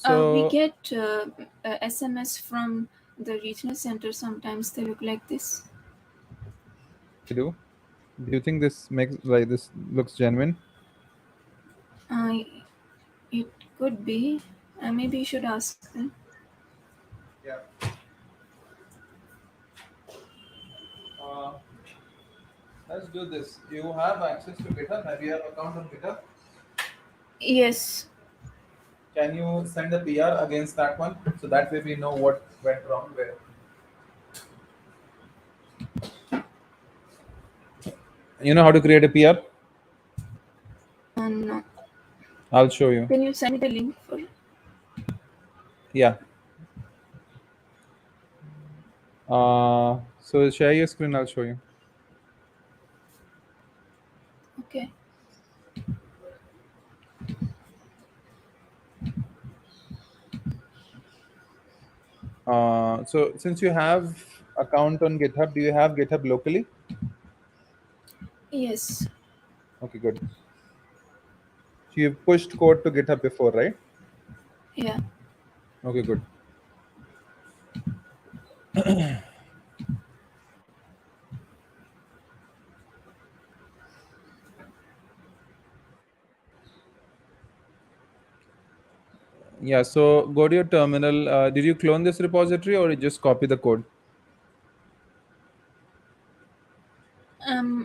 We So get a SMS from the regional center. Sometimes they look like this. they do. Do you think this makes like this looks genuine? Uh, it could be. Maybe you should ask them. Yeah. Uh, let's do this. You have access to GitHub. Have you have account on GitHub? Yes. Can you send a PR against that one so that way we know what went wrong where? You know how to create a PR? No. I'll show you. Can you send me the link for? Yeah. So share your screen. I'll show you. Okay. So since you have account on GitHub, do you have GitHub locally? Yes. Okay, good. So you've pushed code to GitHub before, right? Yeah. Okay, good. Yeah. So go to your terminal. Did you clone this repository or you just copy the code?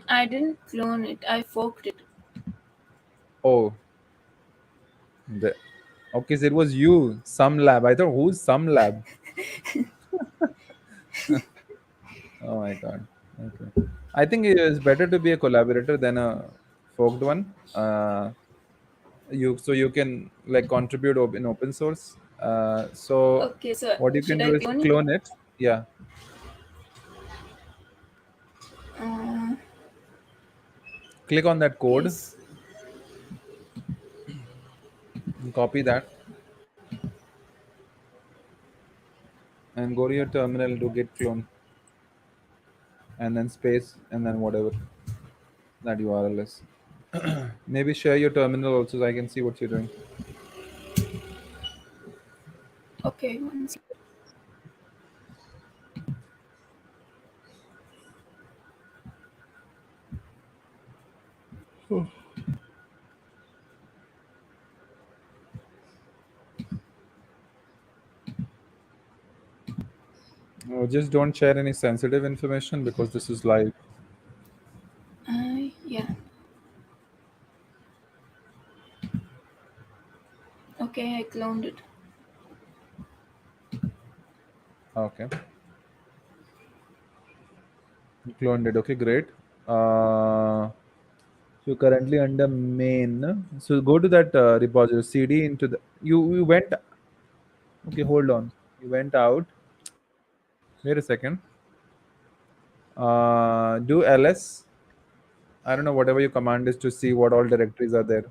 I didn't clone it. I forked it. Oh, the, okay. So it was you, some lab. I thought who's some lab? Oh my god. Okay. I think it is better to be a collaborator than a forked one. You can like contribute in open source. So Okay. So what you should can I do is clone it? clone it. Yeah. Uh, Click on that code, yes. copy that, and go to your terminal to git clone, and then space, and then whatever that URL is. Maybe share your terminal also so I can see what you're doing. Okay. One second. Just don't share any sensitive information because this is live. Yeah. Okay. I cloned it. Okay. You cloned it. Okay, great. Uh, so currently under main. So go to that repository CD into the. You went. Okay, hold on. You went out. Wait a second. Do ls. I don't know whatever your command is to see what all directories are there.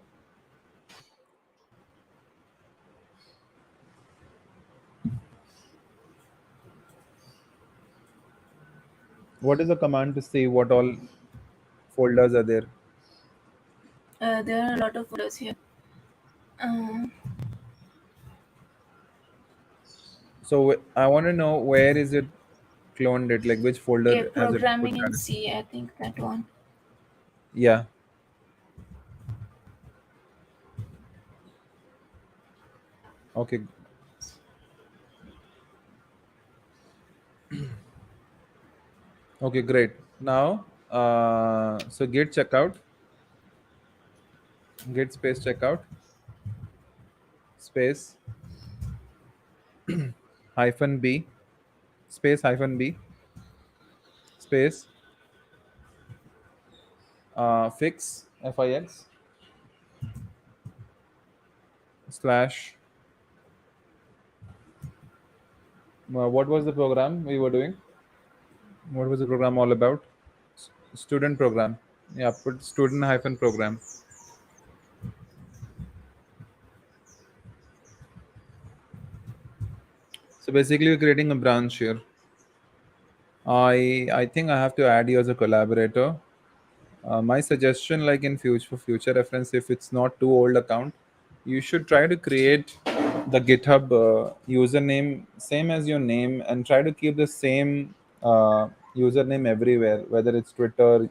What is the command to see what all folders are there? There are a lot of folders here. Uh, So I want to know where is it cloned it, like which okay. folder has it put Programming in that? C. I think that one. Yeah. Okay. Okay, great. Now, so git checkout, git space checkout, space hyphen b, space hyphen b, space fix fix slash. What was the program we were doing? What was the program all about? Student program. Yeah, put student hyphen program. So basically, we're creating a branch here. I think I have to add you as a collaborator. My suggestion, like in future for future reference, if it's not too old account, you should try to create the GitHub username same as your name, and try to keep the same username everywhere, whether it's Twitter,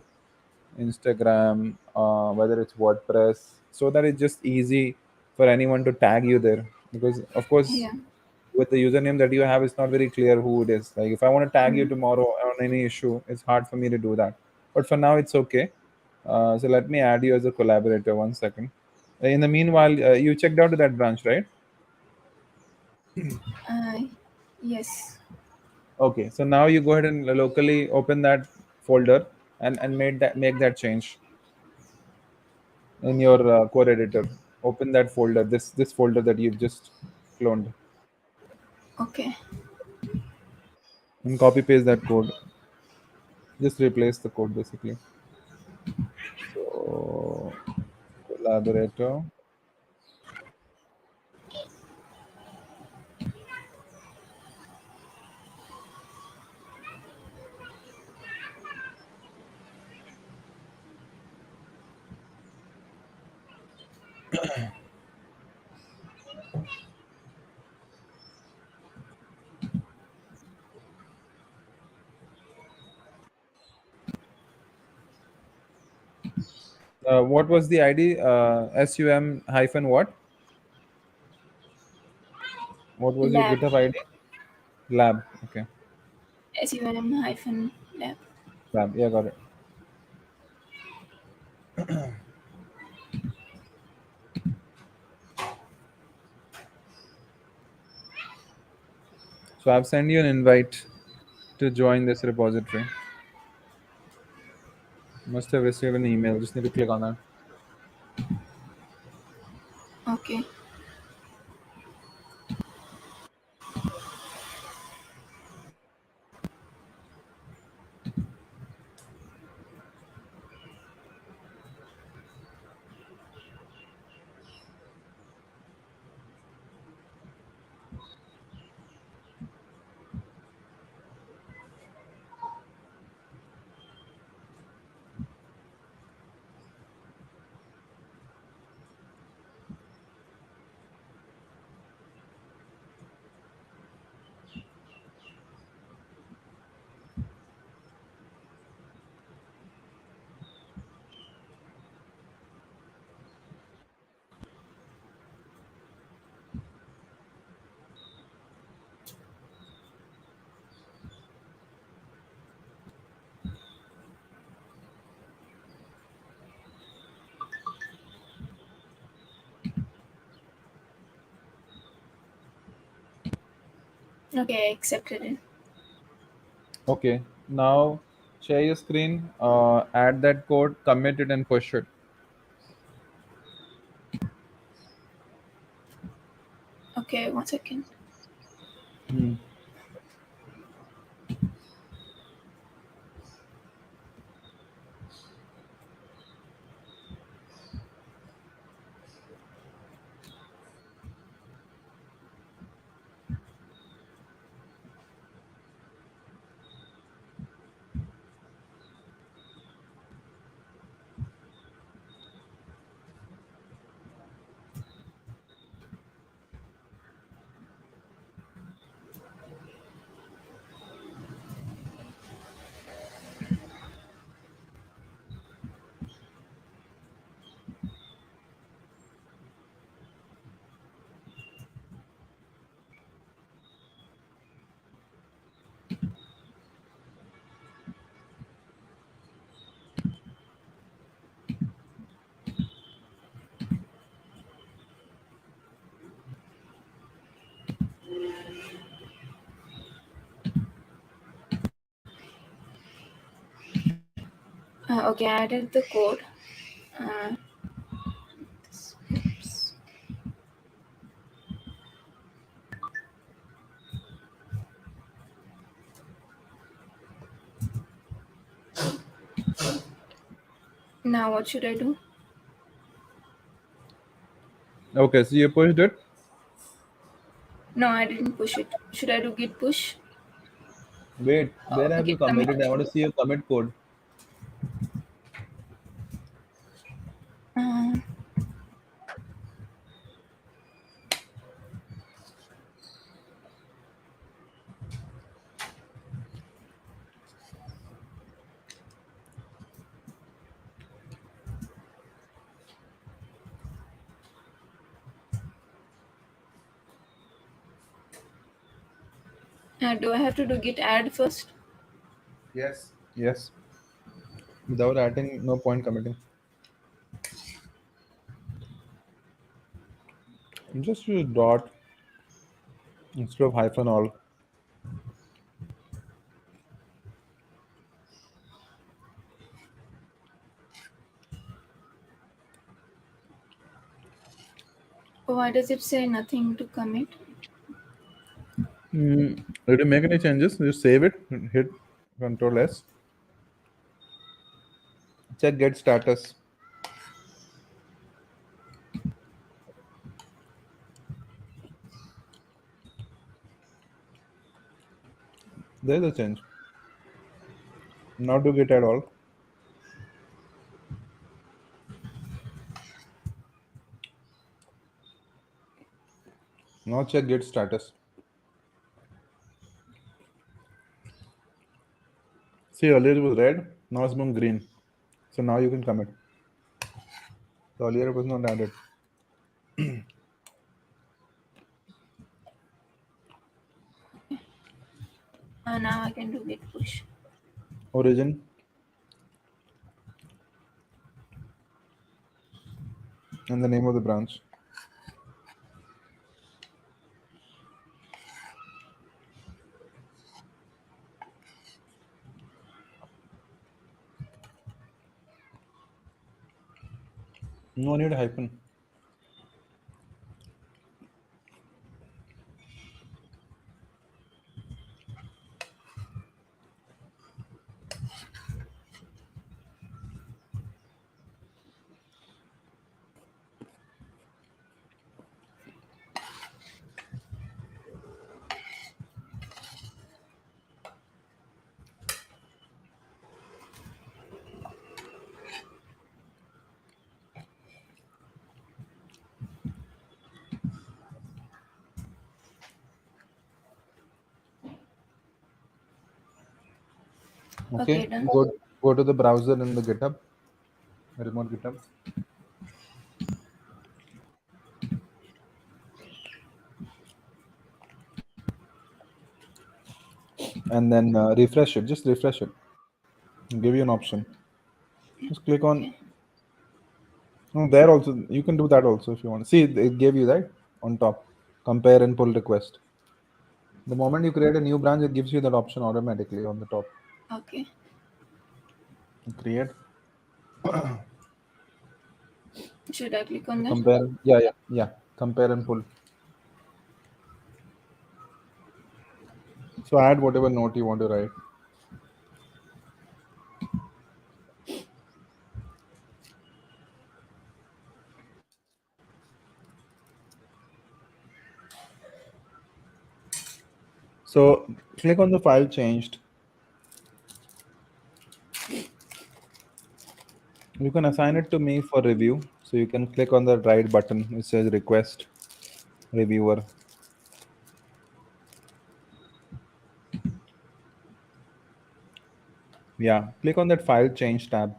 Instagram, whether it's WordPress, so that it's just easy for anyone to tag you there. Because of course, Yeah. with the username that you have, it's not very clear who it is. Like if I want to tag you Mm. tomorrow on any issue, it's hard for me to do that. But for now, it's okay. So let me add you as a collaborator. 1 second. In the meanwhile, you checked out that branch, right? Uh, yes. Okay. So now you go ahead and locally open that folder and make that change in your code editor. Open that folder. This folder that you've just cloned, Okay. and copy paste that code. Just replace the code basically. So collaborator. What was the ID? SUM hyphen what? What was your Lab. GitHub ID? Lab. Okay. SUM-lab. Lab. Yeah, got it. So I've sent you an invite to join this repository. Must have received an email. Just need to click on that. Okay. Okay, I accepted it. Okay. Now share your screen. Add that code, commit it, and push it. Okay, 1 second. Hmm. Okay, I added the code. Uh, oops. Now what should I do? Okay. So you pushed it. No, I didn't push it. Should I do git push? Wait. Where have Okay, you committed? I commit. want to see your commit code. Uh, Do I have to do git add first? Yes. Yes. Without adding, no point committing. Just use dot instead of hyphen all. Why does it say nothing to commit? Did you make any changes? Just save it. Hit Control S. Check get status. There's a change. Now do git at all. Now check git status. See, earlier it was red. Now it's become green. So now you can commit. So earlier it was not added. Now I can do git push. Origin and the name of the branch. No need hyphen. Okay, Okay. done. Go to the browser in the GitHub. Remote GitHub. And then refresh it. Just refresh it. Give you an option. Just click on. Okay. No, there also you can do that also if you want. See, it gave you that on top. Compare and pull request. The moment you create a new branch, it gives you that option automatically on the top. Okay. Create. Should I click on that? Compare. Yeah, yeah, yeah. Compare and pull. So add whatever note you want to write. So click on the file changed. You can assign it to me for review. So you can click on the right button. It says request reviewer. Yeah. Click on that file change tab.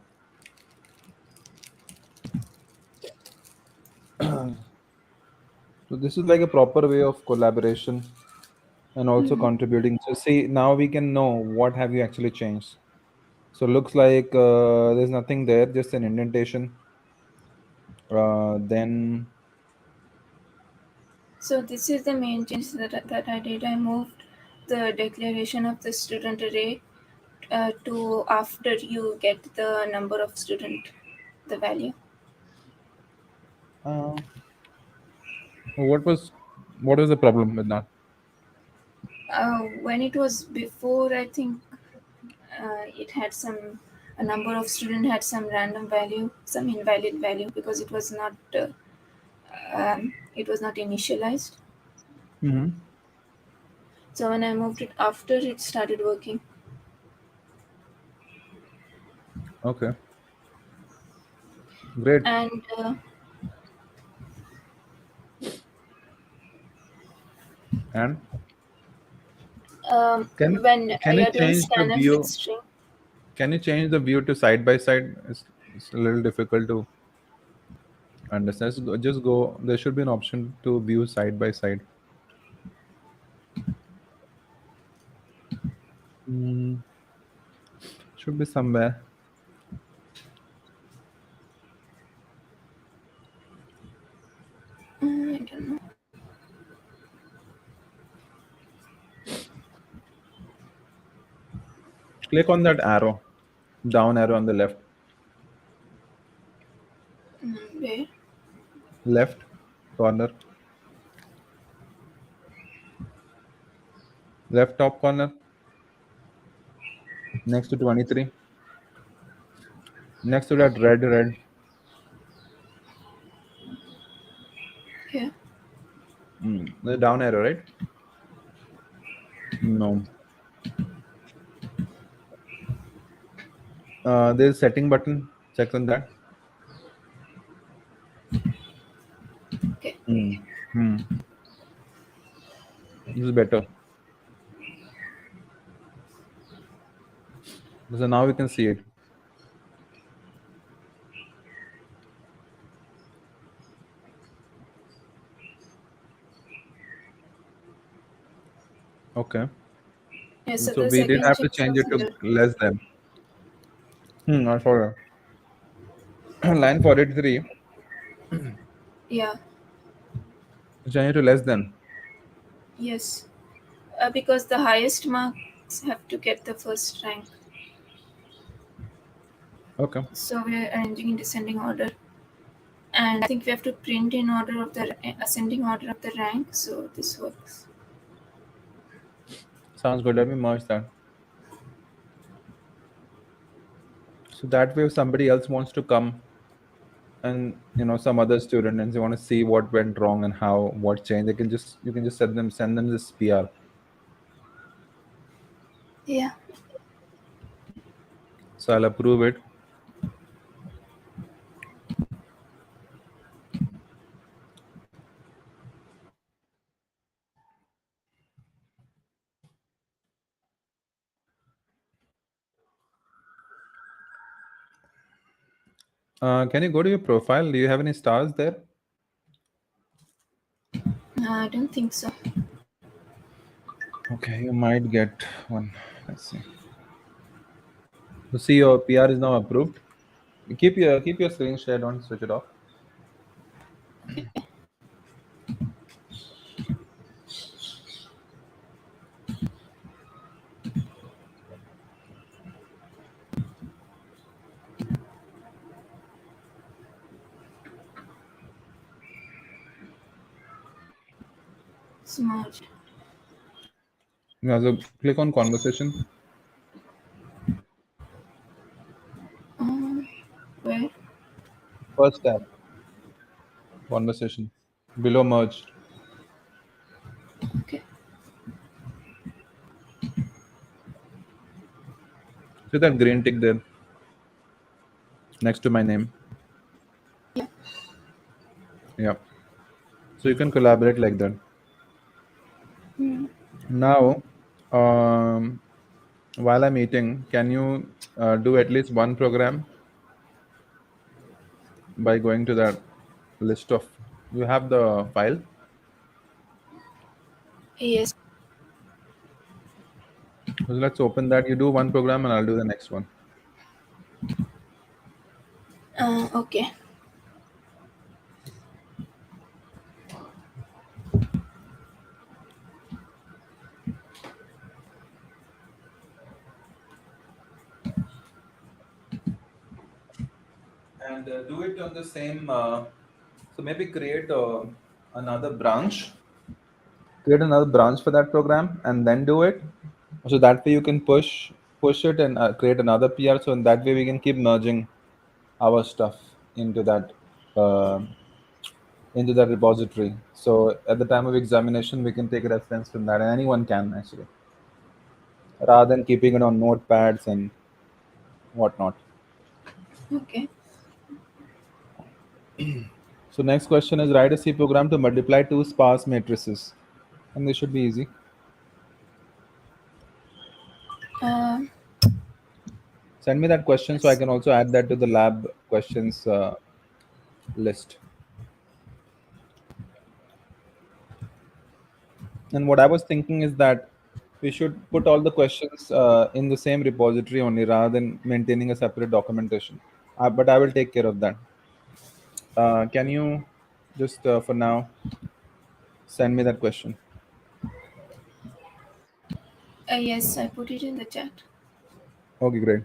So this is like a proper way of collaboration and also Hmm. contributing. So see, now we can know what have you actually changed. So looks like there's nothing there, just an indentation. Then So this is the main change that I did. I moved the declaration of the student array to after you get the number of student, the value. uh, what was what was the problem with that? When it was before, I think it had some a number of student had some random value, some invalid value because it was not initialized. Hmm. So when I moved it after, it started working. Okay, great. And And can when can you you're doing change the scanf with view? string, Can you change the view to side by side? It's a little difficult to understand. Just go. There should be an option to view side by side. Mm, should be somewhere. I don't know. Click on that arrow, down arrow on the left. Where? Left corner, left top corner, next to 23. Next to that red. Here. The down arrow, right? No. There's setting button. Check on that. Okay. Mm. Hmm. This is better. So now we can see it. Okay. Yeah, so So the we did second have to change change was it to here. less than. I forgot. Line 43. Yeah. Change it to less than. Yes. Because the highest marks have to get the first rank. Okay. So we're arranging in descending order. And I think we have to print in order of the ascending order of the rank. So this works. Sounds good. Let me merge that. So that way, if somebody else wants to come and some other student and they want to see what went wrong and how what changed, they can just you can just send them this PR. Yeah. So I'll approve it. Can you go to your profile? Do you have any stars there? I don't think so. Okay, you might get one. Let's see. So see, your PR is now approved. Keep your screen share. Don't switch it off. Smart. Yeah, so click on conversation. Um, where? First tab, conversation. Below merged. Okay. See that green tick there next to my name. Yeah. Yeah. So you can collaborate like that. Mm. Now, um, while I'm eating, can you do at least one program by going to that list of? You have the file. Yes. So let's open that. You do one program and I'll do the next one. Okay. And do it on the same. So maybe another branch. Create another branch for that program and then do it. So that way you can push it and create another PR. So in that way we can keep merging our stuff into uh, that repository. So at the time of examination, we can take reference from that, and anyone can actually, rather than keeping it on notepads and whatnot. Okay. So next question is write a C program to multiply two sparse matrices, and this should be easy. Um, Send me that question so I yes. can also add that to the lab questions list. And what I was thinking is that We should put all the questions in the same repository only rather than maintaining a separate documentation. But I will take care of that. Can you just for now send me that question? Yes, I put it in the chat. Okay, great.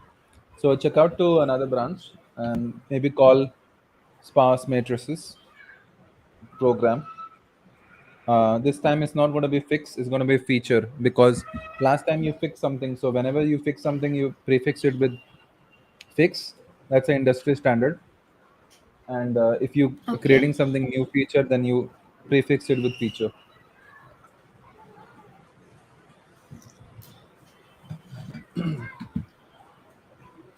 So check out to another branch and maybe call sparse matrices program. This time it's not going to be fix, it's going to be feature, because last time you fixed something. So whenever you fix something, you prefix it with fix. That's an industry standard. And if you Okay. creating something new feature, then you prefix it with feature.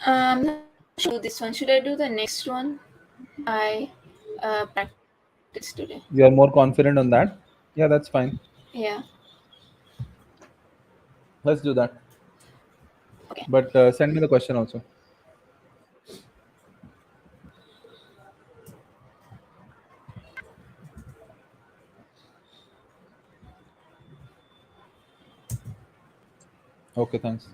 I'm not sure if I should do this one. Should I do the next one? I practiced today. You are more confident on that. Yeah, that's fine. Yeah. Let's do that. Okay. But send me the question also. Okay, thanks.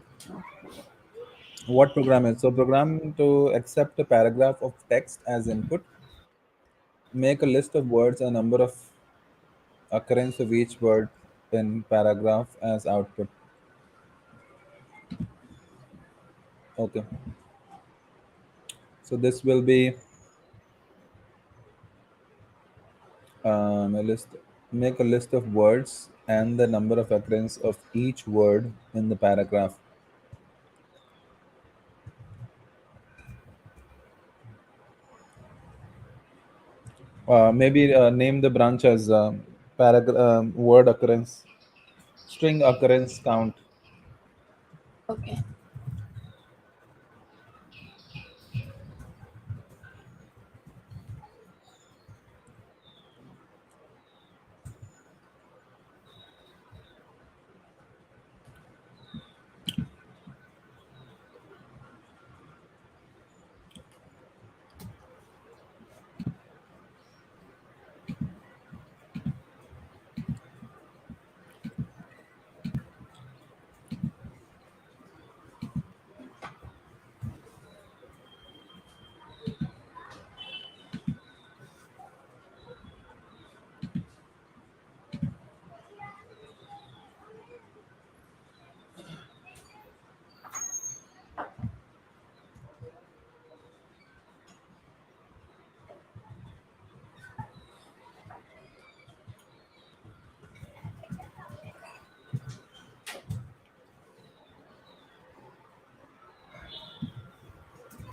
What program is? So program to accept a paragraph of text as input, make a list of words and number of occurrence of each word in paragraph as output. Okay. So this will be a list. Make a list of words and the number of occurrence of each word in the paragraph. Maybe name the branch as word occurrence, string occurrence count. Okay.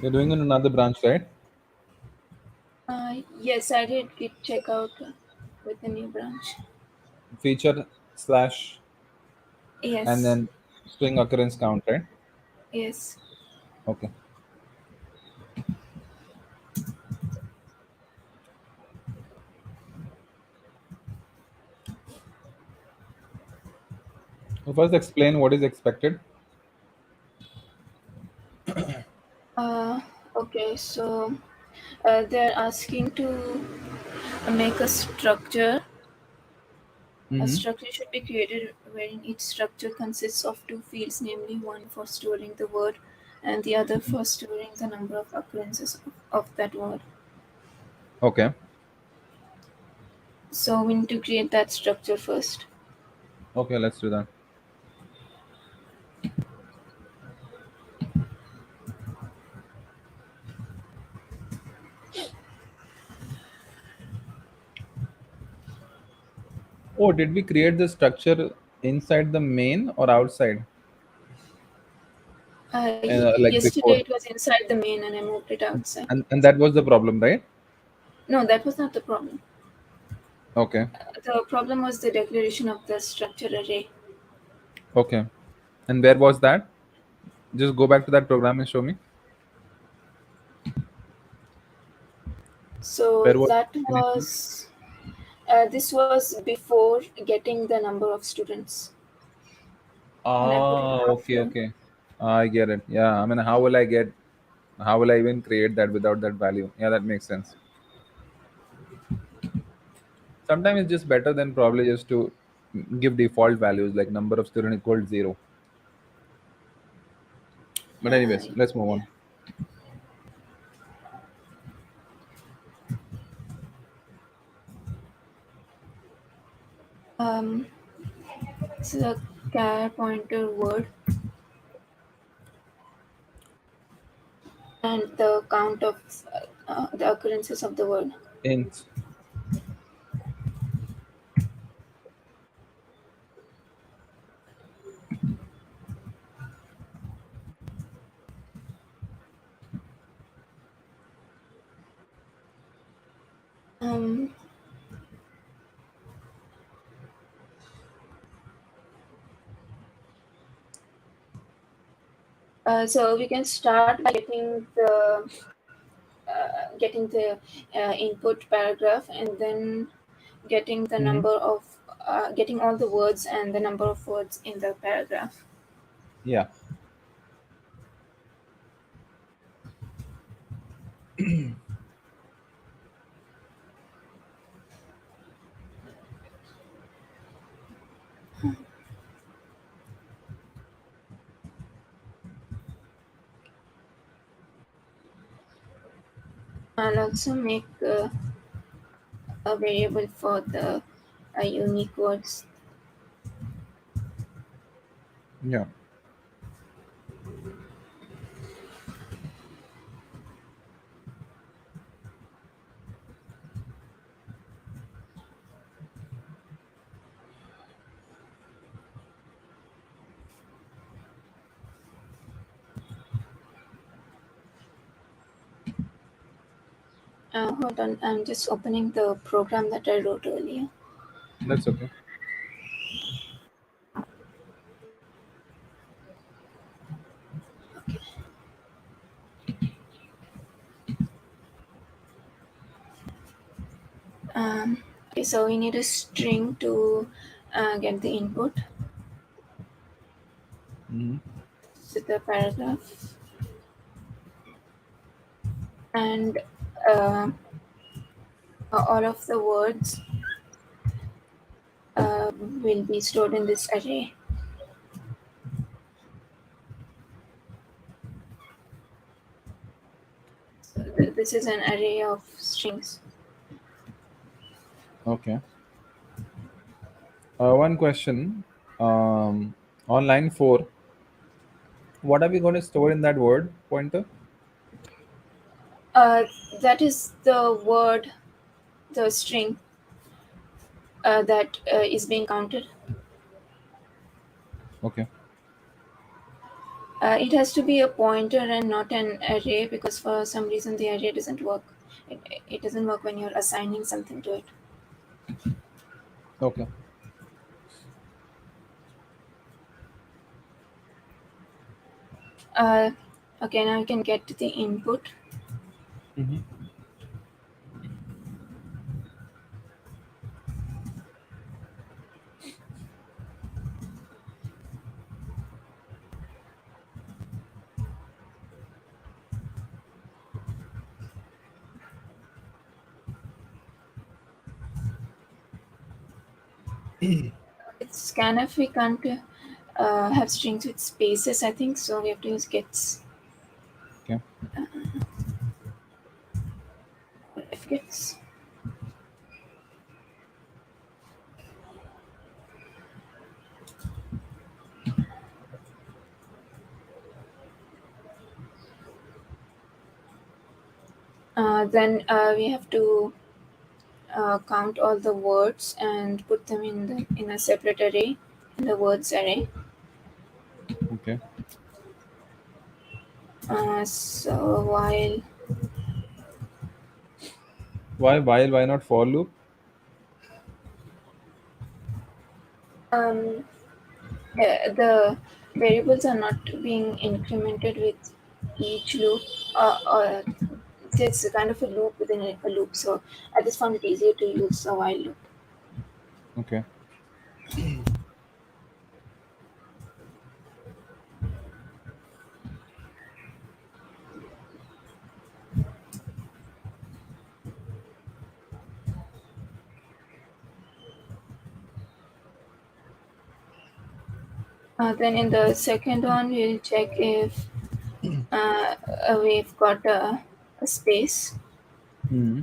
You're doing in another branch, right? Yes, I did git checkout with the new branch. Feature slash and Yes. then string occurrence count, right? Yes. Okay. So first explain what is expected. Uh, okay, so they're asking to make a structure. A Hmm. structure should be created wherein each structure consists of two fields, namely one for storing the word and the other for storing the number of occurrences of that word. Okay. So we need to create that structure first. Okay, let's do that. Oh, did we create the structure inside the main or outside? Like Yesterday before. it was inside the main and I moved it outside. And that was the problem, right? No, that was not the problem. Okay. The problem was the declaration of the structure array. Okay. And where was that? Just go back to that program and show me. So Where was that can you see? was this was before getting the number of students, and I put it Ah, okay, after. okay. I get it. Yeah. I mean, how will I even create that without that value? Yeah, that makes sense. Sometimes it's just better than probably just to give default values like number of student equals 0. But Uh, anyways, let's move yeah. on. Um, this is a char pointer word, and the count of the occurrences of the word. Int. Um, so we can start by getting the input paragraph, and then getting the Hmm. number of getting all the words and the number of words in the paragraph. Yeah. I'll also make a variable for the unique words. Yeah. Hold on, I'm just opening the program that I wrote earlier. That's okay. Okay, so we need a string to get the input Hmm. to the paragraph, and uh, all of the words will be stored in this array. So this is an array of strings. Okay. One question. On line 4, what are we going to store in that word pointer? Uh, that is the word, the string that is being counted. Okay. It has to be a pointer and not an array, because for some reason the array doesn't work. It doesn't work when you're assigning something to it. Okay. Uh, okay, now you can get to the input. Hmm. It's scanf we can't have strings with spaces, I think, so we have to use gets. Okay. Gets. Then we have to count all the words and put them in a separate array, in the words array. Okay. So while Why while why not for loop? um, the variables are not being incremented with each loop, it's a kind of a loop within a loop. So I just found it easier to use a while loop. Okay. Then in the second one, we'll check if uh, we've got a space. Hmm.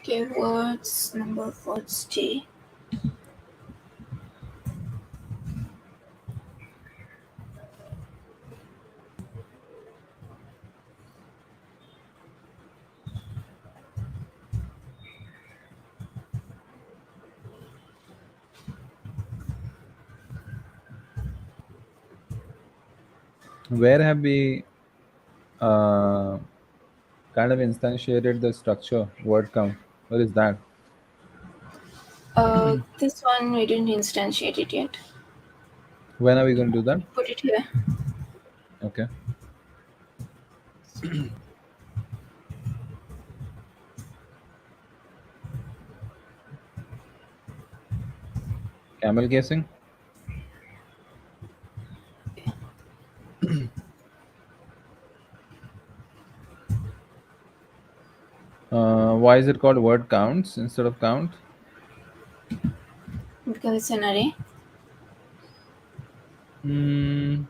Okay, words, number of words, J. Where have we uh, kind of instantiated the structure word count? What is that? This one we didn't instantiate it yet. When are we going to do that? Put it here. Okay. Camel casing. Why is it called word counts instead of count? Because it's an array. Hmm.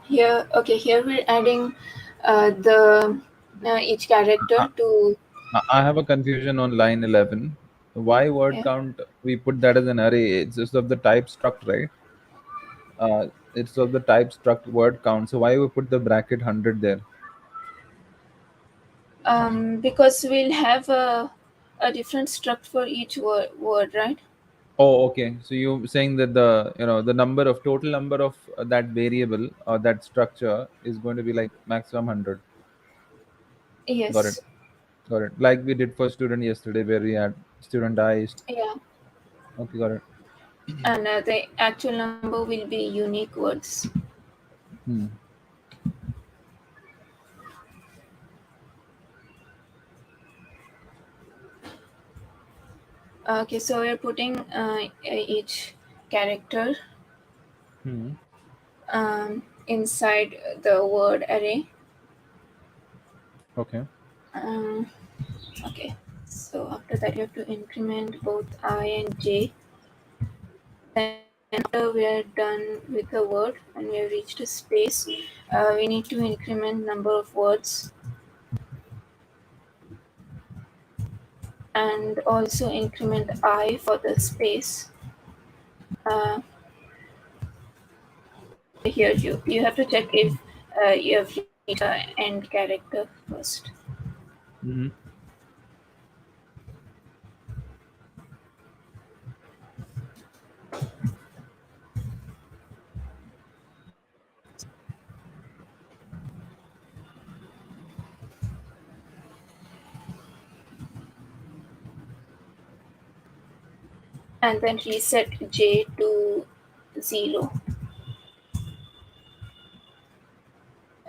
Here, okay, here we're adding the each character to I have a confusion on line 11. Why word yeah. count? We put that as an array. It's just of the type struct, right? It's of the type struct word count. So why we put the bracket 100 there? Because we'll have a different struct for each word, right? Oh, okay. So you saying that the number of total number of that variable or that structure is going to be like maximum 100. Got it. Yes. Got it. Like we did for student yesterday, where we had student I. Yeah. Okay, got it. And the actual number will be unique words. Hmm. Okay, so we're putting each character Hmm. inside the word array. Okay. Um, okay, so after that, you have to increment both I and j. Then, after we are done with the word and we have reached a space, we need to increment number of words and also increment I for the space. Uh, Here, you have to check if you have reached the end character first. Hmm. And then reset j to 0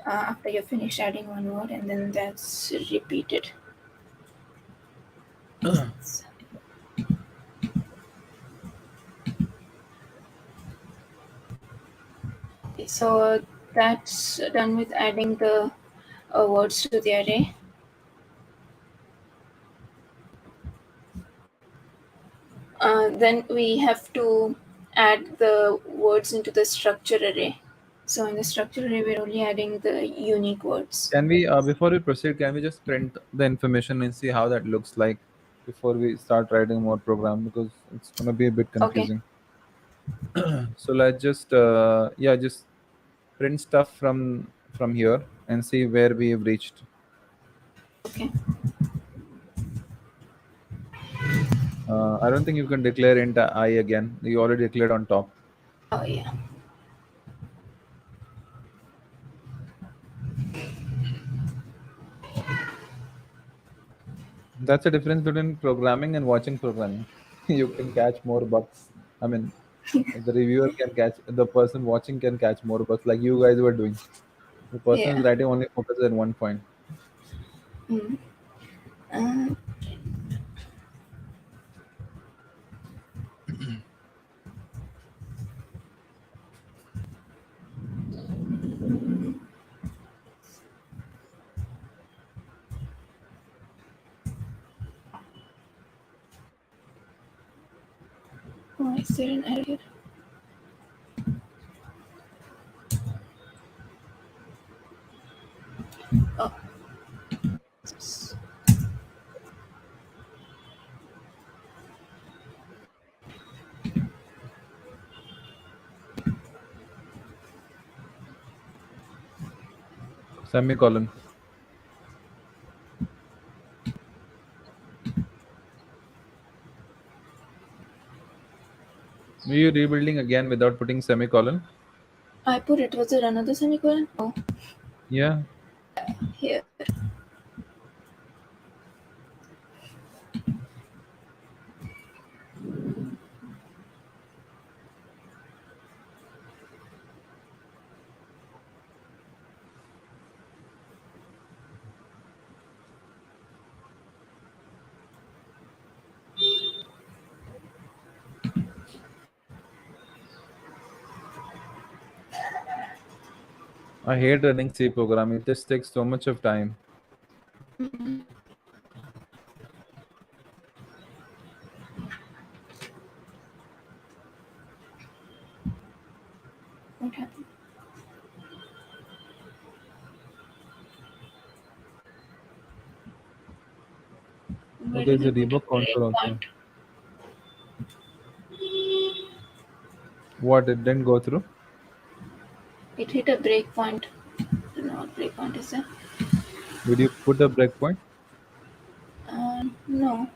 after you finish adding one word, and then that's repeated. Okay, so that's done with adding the words to the array. Then we have to add the words into the structure array. So in the structure array, we're only adding the unique words. Can we, before we proceed, can we just print the information and see how that looks like before we start writing more program, because it's gonna be a bit Okay. confusing. So let's just, yeah, just print stuff from here and see where we have reached. Okay. I don't think you can declare int I again. You already declared on top. Oh yeah. That's the difference between programming and watching programming. you can catch more bucks. I mean, the reviewer can catch, the person watching can catch more bucks, like you guys were doing. The person Yeah. is writing only focuses at one point. Mm. Uh, oh, is there an error here? Oh, s- Semicolon. Were you rebuilding again without putting semicolon? I put it. Was there another semicolon? Oh, Yeah. here. I hate running C program. It just takes so much of time. What happened? Oh, Where did there's I a put a debug console also. breakpoint? What, it didn't go through? It hit a breakpoint. I don't know what breakpoint is there. Did you put a breakpoint? No.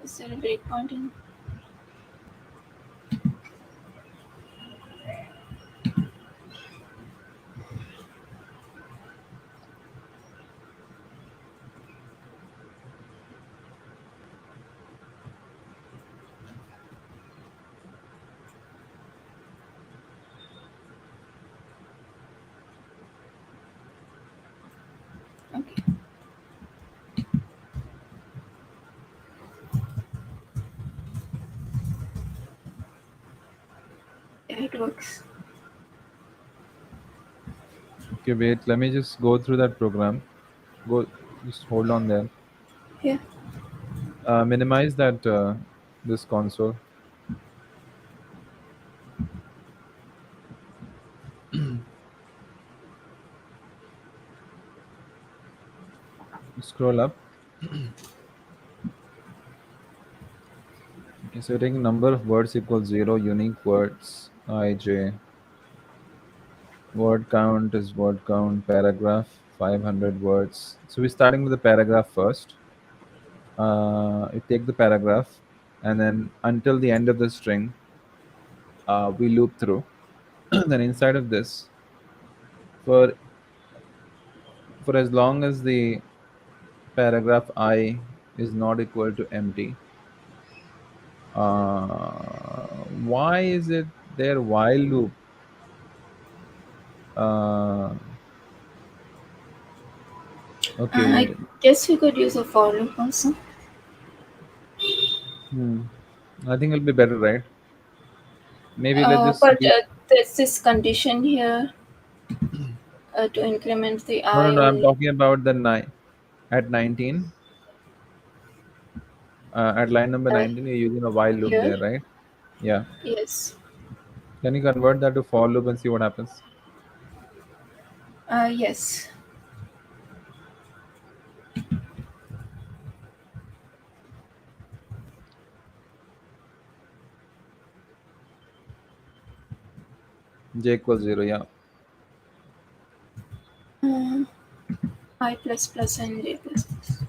Is there a breakpoint in? Okay. Yeah, it works. Okay, wait. Let me just go through that program. Go, just hold on there. Yeah. Minimize that this console. Scroll up. Okay, so you're taking number of words equals 0, unique words, ij. Word count is word count, paragraph, 500 words. So we're starting with the paragraph first. You take the paragraph, and then until the end of the string, we loop through. Then inside of this, for for as long as the paragraph I is not equal to empty, why is it there while loop? Uh, I okay. guess we could use a for loop also. Hmm. I think it'll be better, right? Maybe let's just But use. there's this condition here to increment the No, no, I no. I'm only talking about the nine at 19. At line number uh, 19, you're using a while loop here. there, right? Yeah. Yes. Can you convert that to for loop and see what happens? Yes. J equals 0. Yeah. Uh, I plus plus and j plus plus.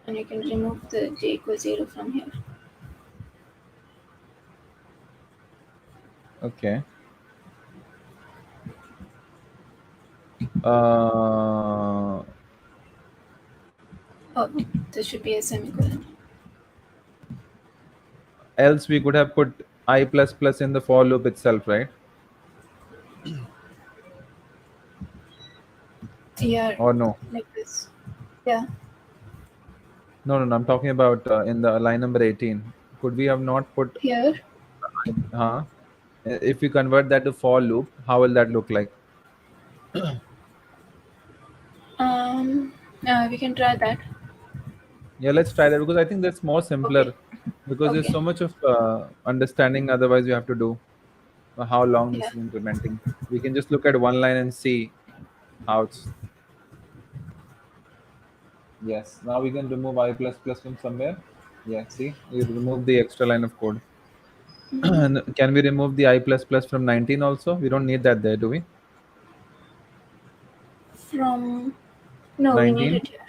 And you can remove the j equals 0 from here. Okay. Uh, Oh, there should be a semicolon. Else we could have put I plus plus in the for loop itself, right? Yeah, Or no? like this. Yeah, No, no, no. I'm talking about in the line number 18. Could we have not put, here. huh? If we convert that to for loop, how will that look like? Um, we can try that. Yeah, let's try that because I think that's more Okay, simpler because there's okay. so much of understanding. Otherwise, you have to do how long Yeah. this is implementing. We can just look at one line and see how it's. Yes, now we can remove I plus plus from somewhere. Yeah, see, we remove the extra line of code. Mhm. And can we remove the I plus plus from 19 also? We don't need that there, do we? From no, we need 19, it here.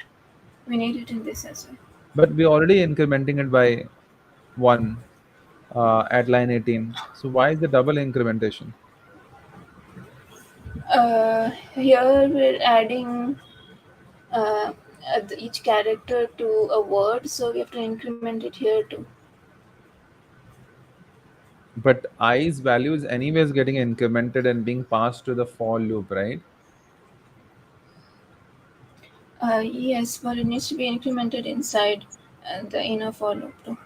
We need it in this as well. but we're already incrementing it by 1 at line 18. So why is the double incrementation? Here we're adding uh, each character to a word, so we have to increment it here too. But i's value is anyways getting incremented and being passed to the for loop, right? Yes, but it needs to be incremented inside the inner for loop too.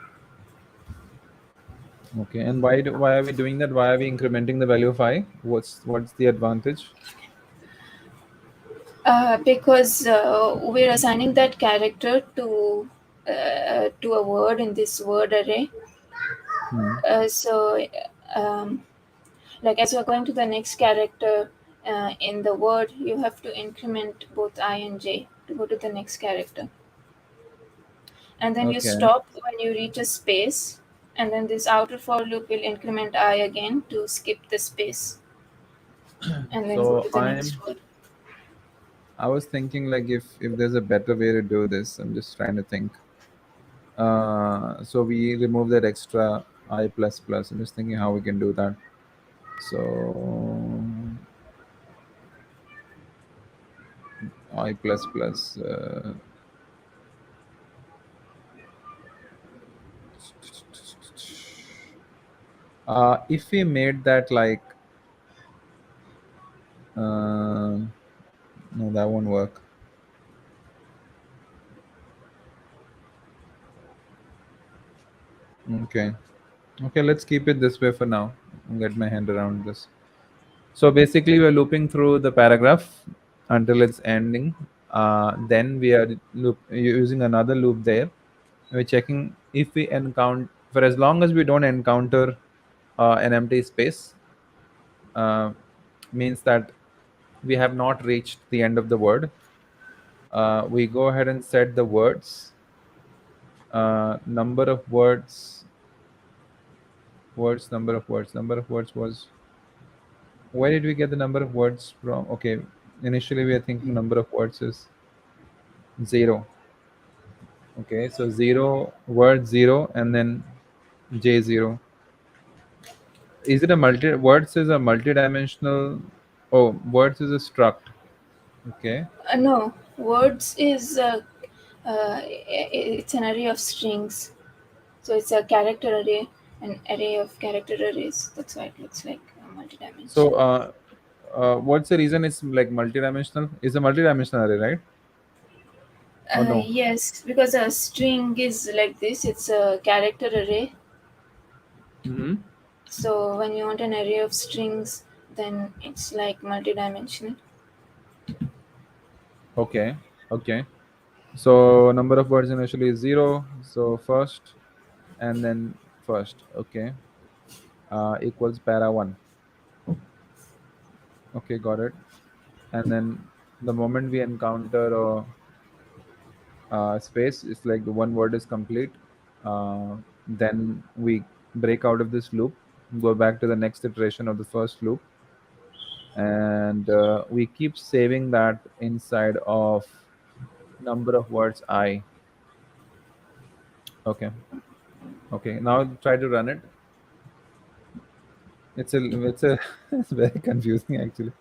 Okay, and why are we doing that? Why are we incrementing the value of I? What's the advantage? Because we're assigning that character to a word in this word array. Hmm. So, um, like as you're going to the next character in the word, you have to increment both I and j to go to the next character, and then you Okay, stop when you reach a space, and then this outer for loop will increment I again to skip the space, and then go so to the next word. I was thinking like if there's a better way to do this. I'm just trying to think. So we remove that extra I plus plus. I'm just thinking how we can do that. So I plus plus. If we made that like, no, that won't work. Okay, okay, let's keep it this way for now. I'll get my hand around this. So basically, we're looping through the paragraph until it's ending. Then we are using another loop there. We're checking if we encounter, for as long as we don't encounter an empty space, uh, means that we have not reached the end of the word. We go ahead and set the words, number of words, number of words was. Where did we get the number of words from? Okay, initially we are thinking number of words is 0. Okay, so 0 word 0 and then j0. Is it a multi words is a multi-dimensional? Oh, words is a struct. Okay, No, words is it's an array of strings. So it's a character array, an array of character arrays. That's why it looks like so multi-dimensional. what's the reason it's like multi-dimensional? Is a multi-dimensional array, right? Or no? Yes, because a string is like this. It's a character array. Hmm. So when you want an array of strings, then it's like multi-dimensional. Okay, okay. So number of words initially is 0. So first and then first. Okay, equals para 1. Okay, got it. And then the moment we encounter space, it's like the one word is complete. Then we break out of this loop, go back to the next iteration of the first loop, and we keep saving that inside of number of words I. Okay, okay. Now try to run it. It's a it's very confusing actually.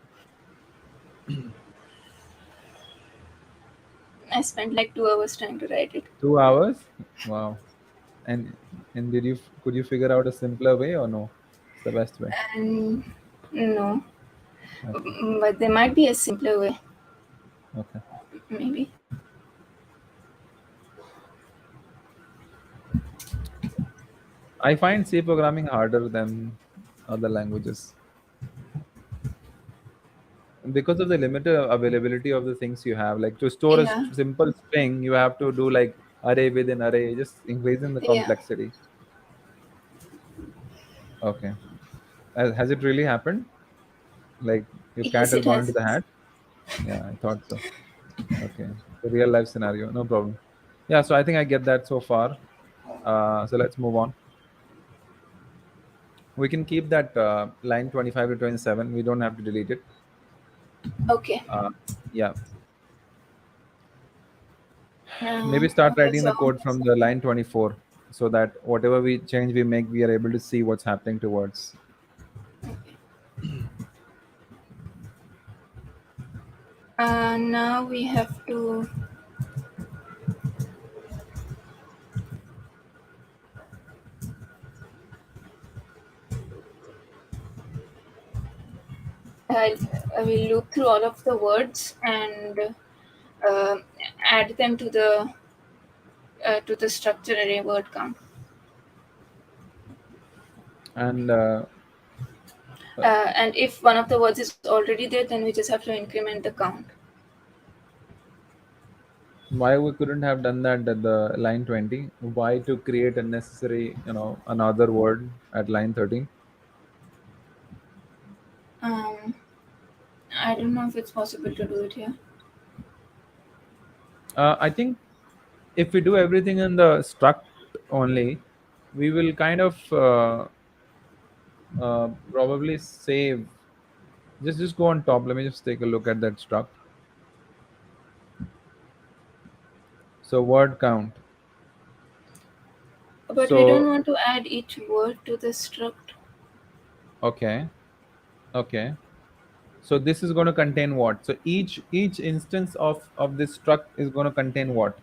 I spent like 2 hours trying to write it. 2 hours? Wow. And did you could you figure out a simpler way or no? It's the best way. And no, Okay. but there might be a simpler way, Okay. maybe. I find C programming harder than other languages because of the limited availability of the things you have. Like to store a Yeah, simple string, you have to do like array within array, just increasing the yeah. complexity. Okay. Has it really happened? Like your cat Yes, has it gone into has. the hat? Yeah, I thought so. Okay. The real life scenario, no problem. Yeah, so I think I get that so far. So let's move on. We can keep that line 25 to 27. We don't have to delete it. Okay. Uh, yeah. Maybe start Okay, writing so the code from the line 24 so that whatever we change we make, we are able to see what's happening towards. now we have to I, I will loop through all of the words and uh, add them to the structure array word count. And And if one of the words is already there, then we just have to increment the count. why we couldn't have done that at the line 20? Why to create unnecessary, another word at line 13? Um, I don't know if it's possible to do it here. I think if we do everything in the struct only, we will kind of probably save. Just go on top. Let me just take a look at that struct. So word count. But we don't So want to add each word to the struct. okay, okay. So this is going to contain what? So each instance of this struct is going to contain what?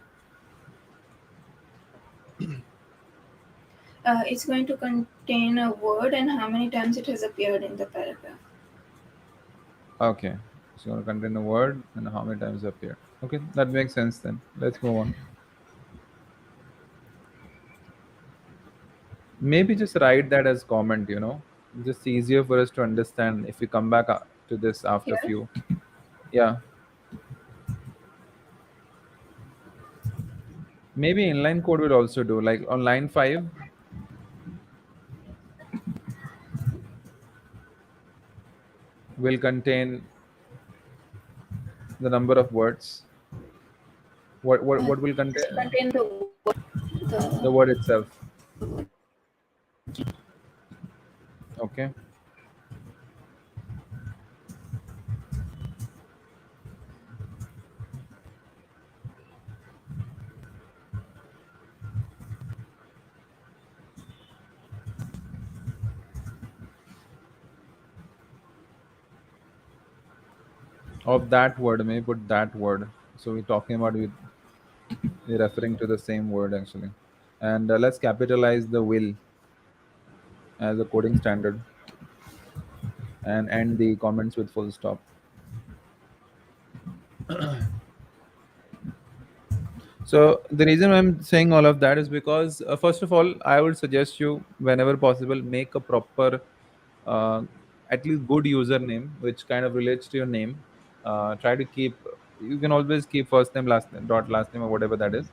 It's going to contain a word and how many times it has appeared in the paragraph. Okay, it's going to contain a word and how many times it appear. Okay, that makes sense then. Let's move on. Maybe just write that as comment. Just easier for us to understand if we come back to this after Here, few. Yeah, maybe inline code will also do. Like on line 5, will contain the number of words. What will just contain contain the word, the the word itself? Okay. Of that word, maybe put that word. So we're talking about we're referring to the same word actually. And let's capitalize the will as a coding standard and end the comments with full stop. So the reason I'm saying all of that is because first of all, I would suggest you whenever possible make a proper, uh, at least good username which kind of relates to your name. Try to keep. You can always keep first name, last name, dot last name, or whatever that is.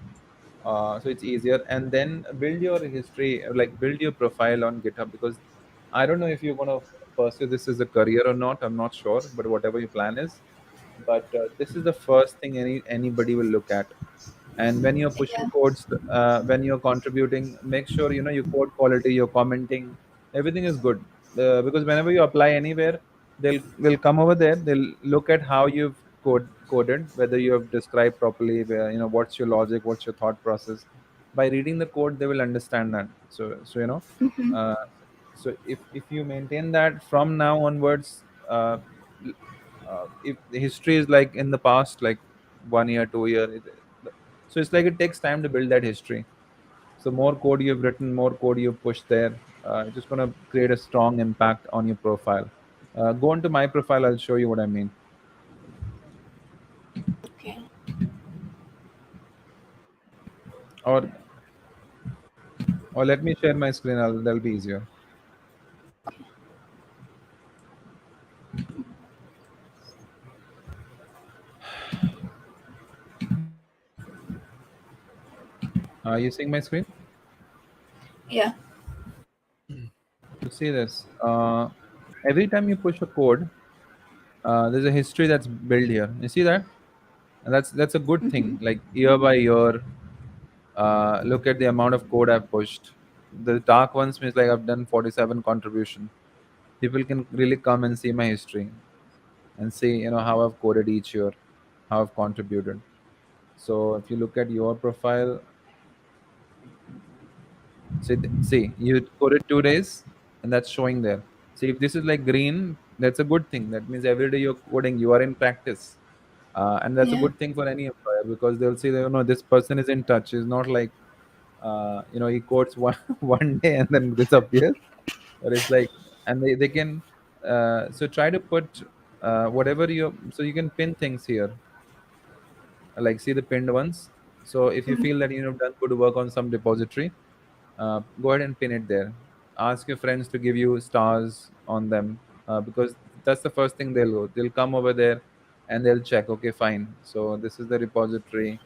So it's easier, and then build your history, like build your profile on GitHub, because I don't know if you're gonna pursue this as a career or not. I'm not sure, but whatever your plan is, but this is the first thing anybody will look at. And when you're pushing yeah. codes, when you're contributing, make sure your code quality, your commenting, everything is good. Because whenever you apply anywhere, they'll come over there, they'll look at how you've coded, whether you have described properly, where what's your logic, what's your thought process. By reading the code they will understand that. Hmm. Uh, so if you maintain that from now onwards, if the history is like in the past, like 1 year, 2 year, So it's like it takes time to build that history. So more code you've written, more code you've pushed there, it's just going to create a strong impact on your profile. Go into my profile, I'll show you what I mean. Okay. Or let me share my screen, that'll be easier. Are you seeing my screen? Yeah. You see this. Every time you push a code, there's a history that's built here. You see that? And that's a good thing. Like year by year, look at the amount of code I've pushed. The dark ones means like I've done 47 contribution. People can really come and see my history and see, how I've coded each year, how I've contributed. So if you look at your profile, see, you coded 2 days, and that's showing there. See, if this is like green, that's a good thing. That means every day you're coding, you are in practice, and that's a Yeah. good thing for any employer because they'll see that this person is in touch. It's not like he codes one one day and then disappears, or it's like, and they can. So try to put whatever you so you can pin things here, like see the pinned ones. So if you feel that you've done good work on some repository, go ahead and pin it there. Ask your friends to give you stars on them, because that's the first thing they'll go. They'll come over there and they'll check. Okay, fine. So this is the repository.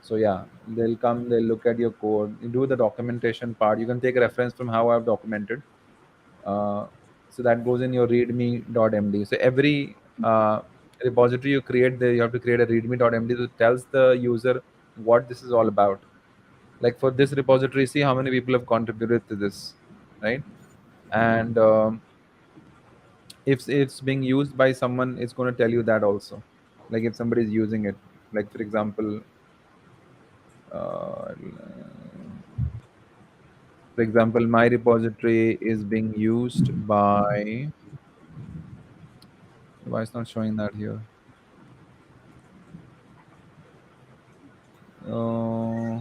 So yeah, they'll come. They'll look at your code. You do the documentation part. You can take a reference from how I've documented. Uh, so that goes in your readme.md. So every repository you create there, you have to create a readme.md that tells the user what this is all about. Like for this repository, see how many people have contributed to this, right? And if it's being used by someone, it's going to tell you that also. Like if somebody is using it, like for example, uh, my repository is being used by. Why it's not showing that here? Uh,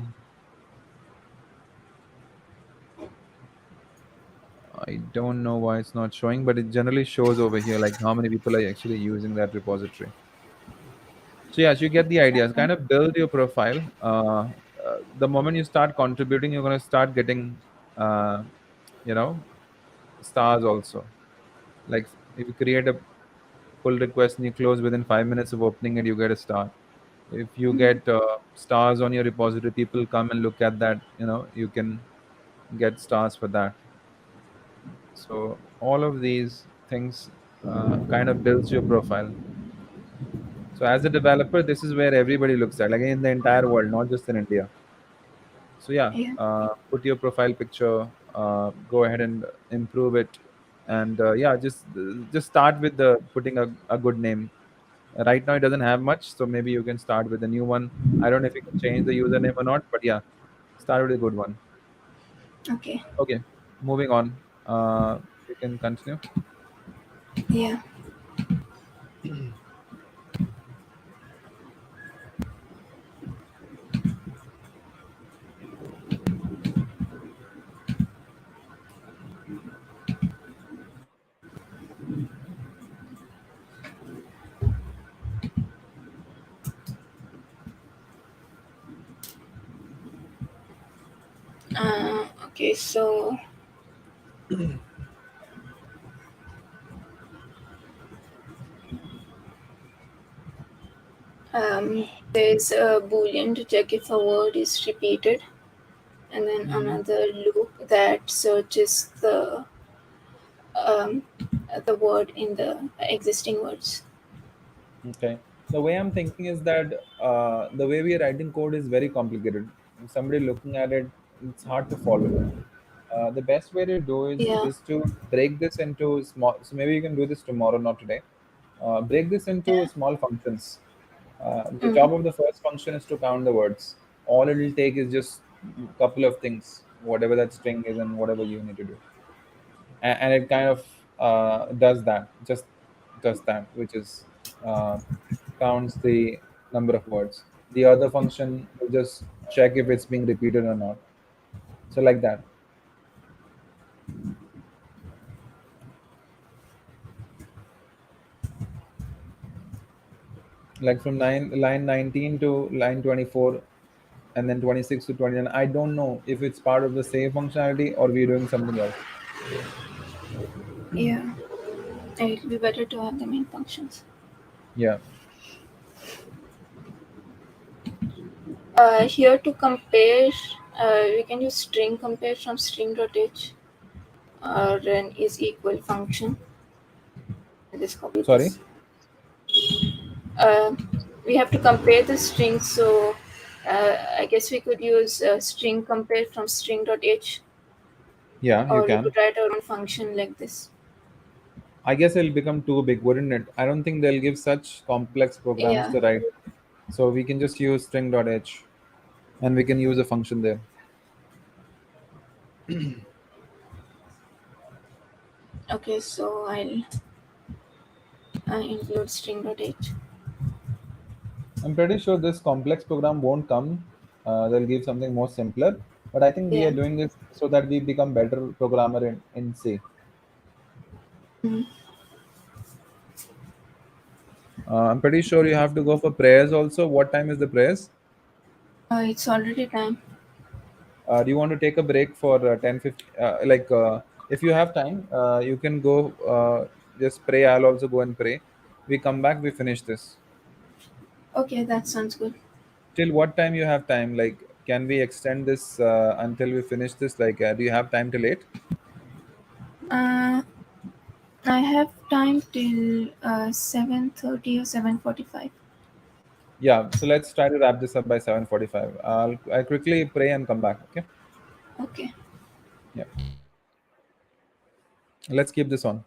I don't know why it's not showing, but it generally shows over here, like how many people are actually using that repository. So yes, you get the idea. Kind of build your profile. The moment you start contributing, you're going to start getting, uh, you know, stars also. Like if you create a pull request and you close within 5 minutes of opening it, you get a star. If you get stars on your repository, people come and look at that. You can get stars for that. So all of these things kind of builds your profile. So as a developer, this is where everybody looks at, like in the entire world, not just in India. So yeah, Yeah. put your profile picture, go ahead and improve it, and yeah, just start with the putting a good name. Right now, it doesn't have much, so maybe you can start with a new one. I don't know if you can change the username or not, but yeah, start with a good one. Okay. Okay, moving on. You can continue. Yeah. Okay. So there's a boolean to check if a word is repeated, and then Hmm. another loop that searches um, the word in the existing words. Okay. The way I'm thinking is that the way we are writing code is very complicated. Somebody looking at it, it's hard to follow. The best way to do Yeah. is to break this into small. So maybe you can do this tomorrow, not today. Break this into Yeah. small functions. The Mm. job of the first function is to count the words. All it will take is just a couple of things, whatever that string is and whatever you need to do, and it kind of does that, just does that, which is uh, counts the number of words. The other function will just check if it's being repeated or not. So like that. Like from line 19 to line 24, and then 26 to 29. I don't know if it's part of the same functionality or we're doing something else. Yeah, it'll be better to have the main functions. Yeah. Here to compare, we can use string compare from string.h or an is equal function. Just copy Sorry. this. Uh, we have to compare the strings, so I guess we could use string compare from string.h, Yeah, you or we can. could write our own function like this. I guess it'll become too big, wouldn't it? I don't think they'll give such complex programs Yeah. to write. So we can just use string.h and we can use a function there. Okay, so I'll include string.h. I'm pretty sure this complex program won't come. They'll give something more simpler. But I think we are Yeah. doing this so that we become better programmer in C. Mm. I'm pretty sure you have to go for prayers also. What time is the prayers? It's already time. Do you want to take a break for 10, 15? If you have time, you can go just pray. I'll also go and pray. We come back, we finish this. Okay, that sounds good. Till what time you have time? Like, can we extend this until we finish this? Like, do you have time till 8? Uh, I have time till 7:30 or 7:45. Yeah, so let's try to wrap this up by 7:45. I'll quickly pray and come back. Okay. Okay. Yeah. Let's keep this on.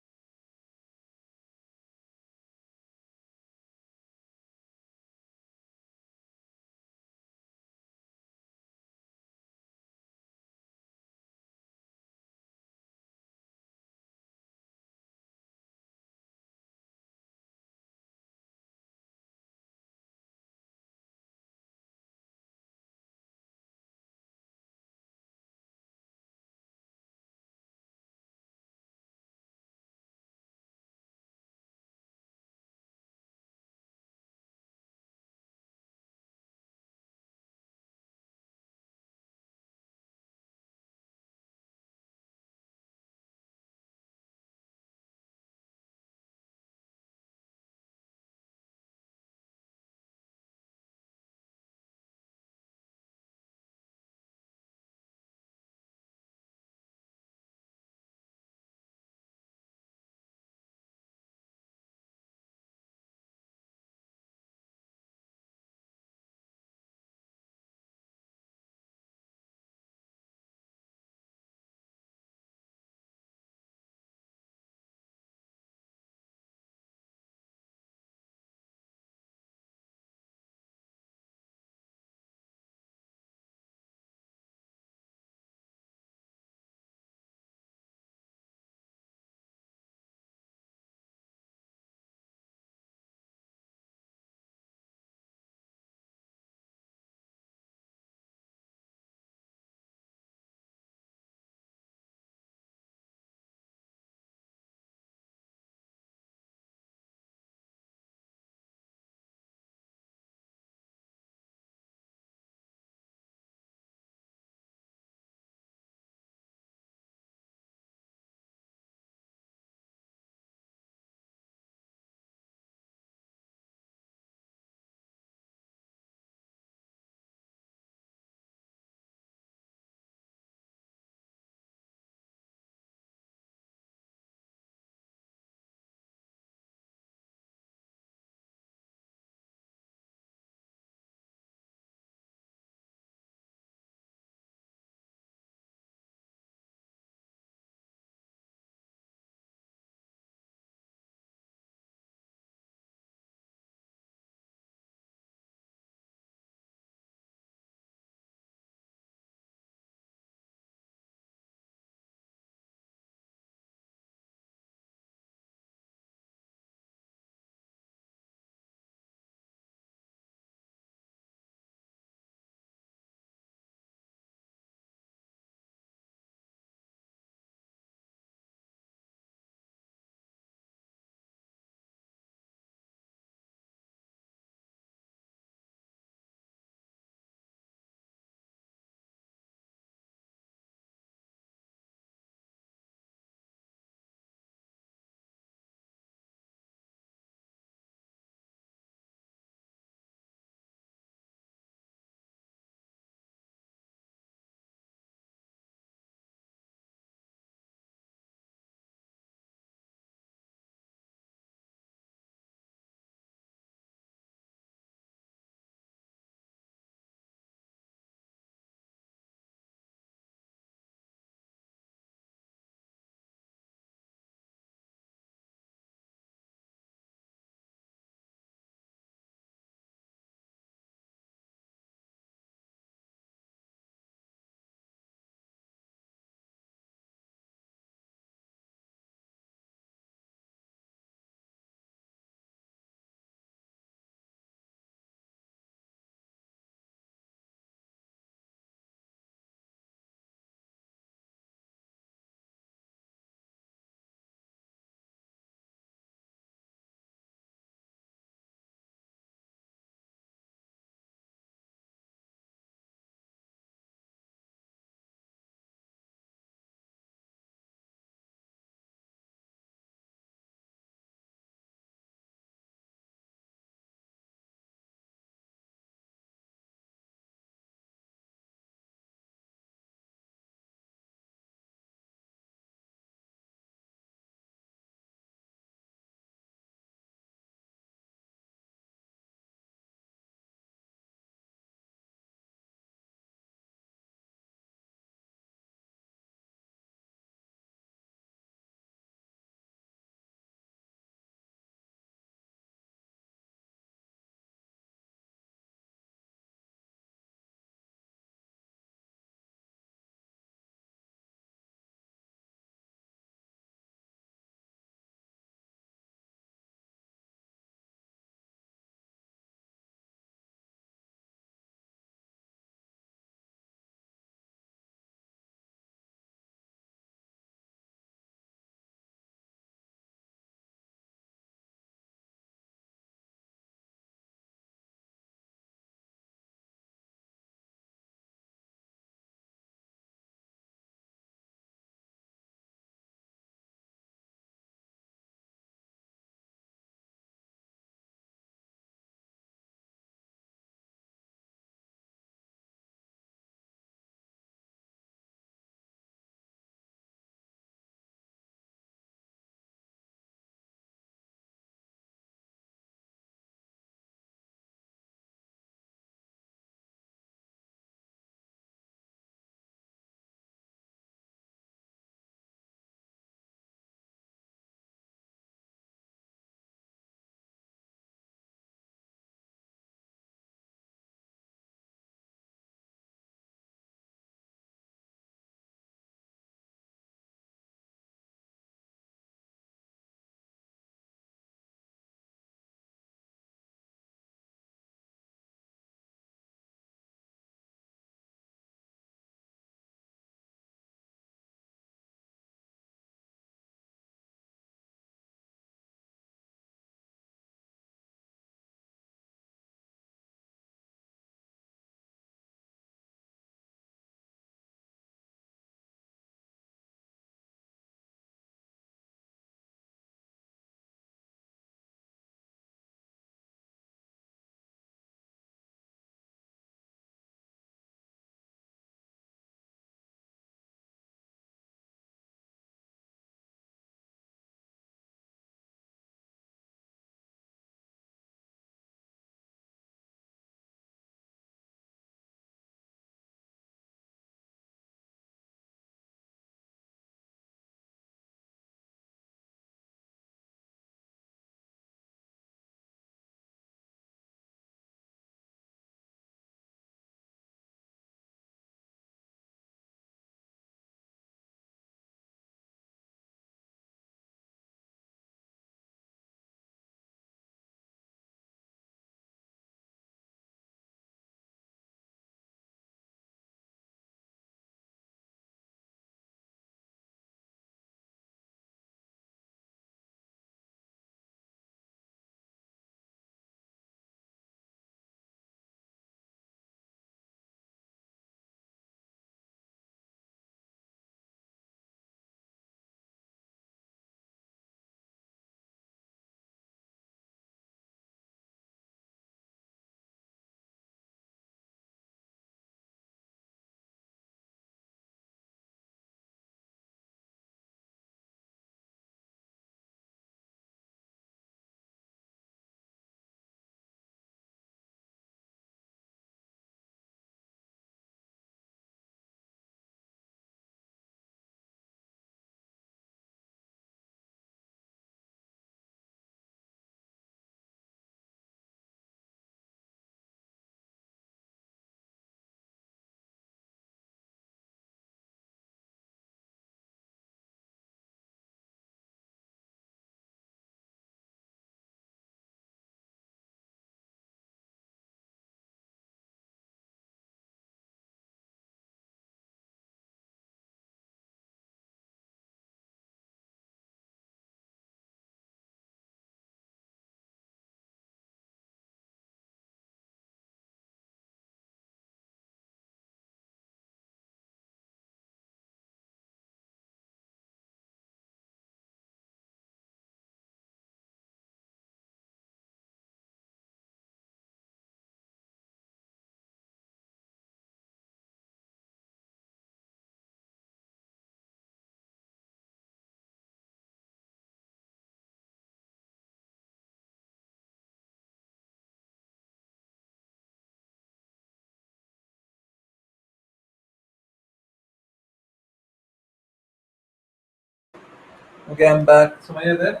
Okay, I'm back. Sumaya there?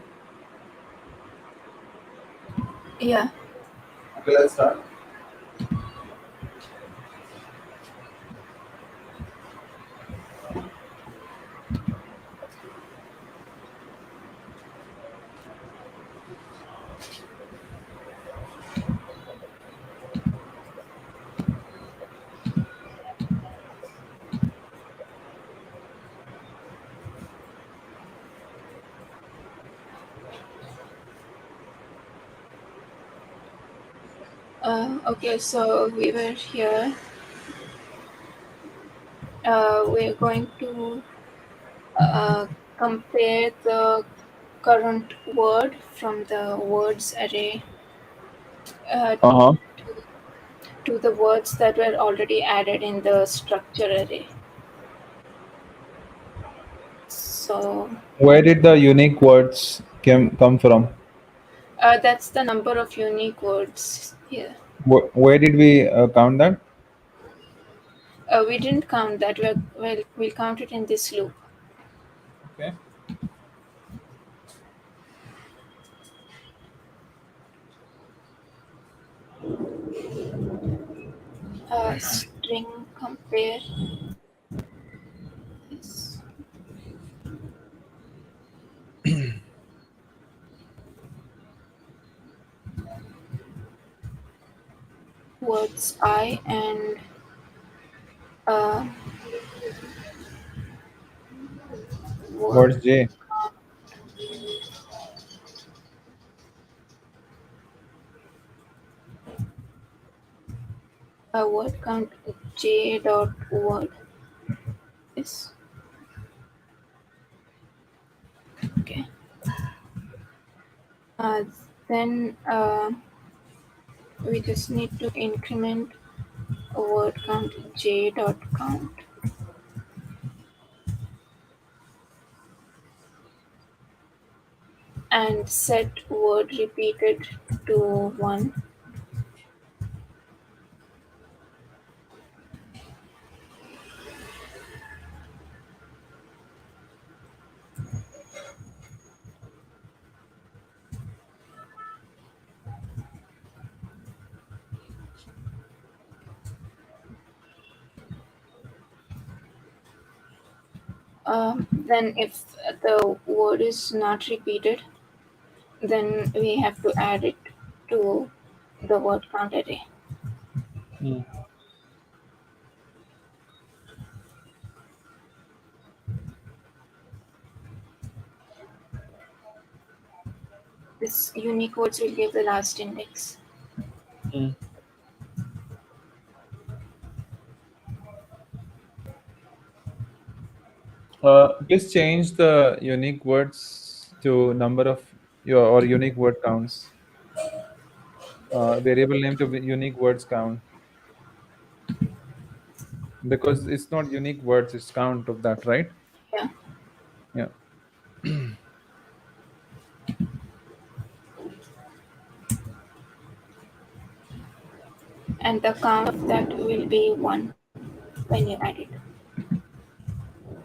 Yeah. Okay, let's start. Okay, so we were here. We're going to uh, compare the current word from the words array uh, Uh-huh. to the words that were already added in the structure array. So Where did the unique words come from? that's the number of unique words here. Where did we count that? We didn't count that. We'll count it in this loop. Okay. String compare is words I and uh, word What's J? word count j dot word is okay. Uh, then we just need to increment a word count j dot count and set word repeated to 1. Then if the word is not repeated, then we have to add it to the word count array. Hmm. This unique words will give the last index. Hmm. Please change the unique words to number of your or unique word counts. Variable name to unique words count because it's not unique words, it's count of that, right? Yeah. Yeah. And the count of that will be 1 when you add it.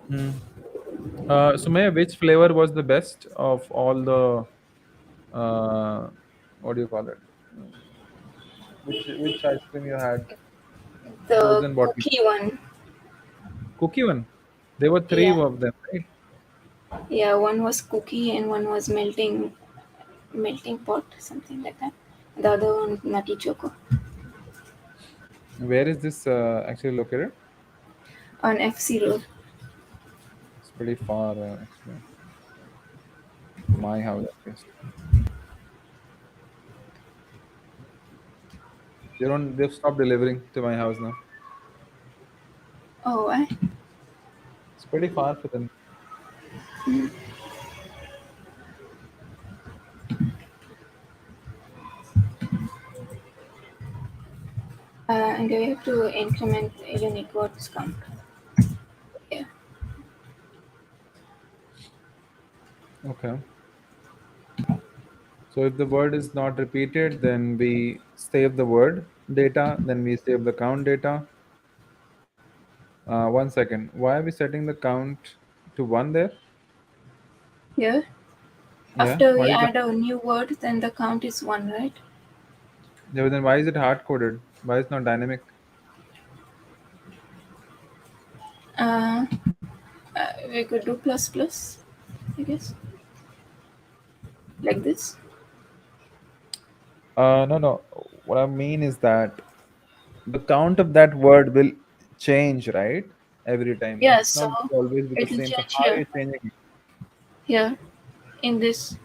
Hmm. Sumaya, which flavor was the best of all the what do you call it? Which ice cream you had? The Frozen bottle. cookie one. Cookie one. There were three Yeah. of them, right? Yeah, one was cookie and one was melting pot, something like that. The other one nutty choco Where is this actually located? on FC Road. It's pretty far, actually. My house, at least. They've stopped delivering to my house now. Oh, why? It's pretty far for them. And we have to increment unique words count. Yeah. Okay. So if the word is not repeated, then we save the word data, then we save the count data. 1 second. Why are we setting the count to one there? Here, Yeah. after Why we is that? add a new word, then the count is 1, right? Yeah, but then why is it hard coded? Why is it not dynamic? Uh, we could do plus plus, I guess, like this. No, no. What I mean is that the count of that word will change, right? Every time. Yeah, It's so not always be the it'll same. So change how are here. you changing it? Here, in this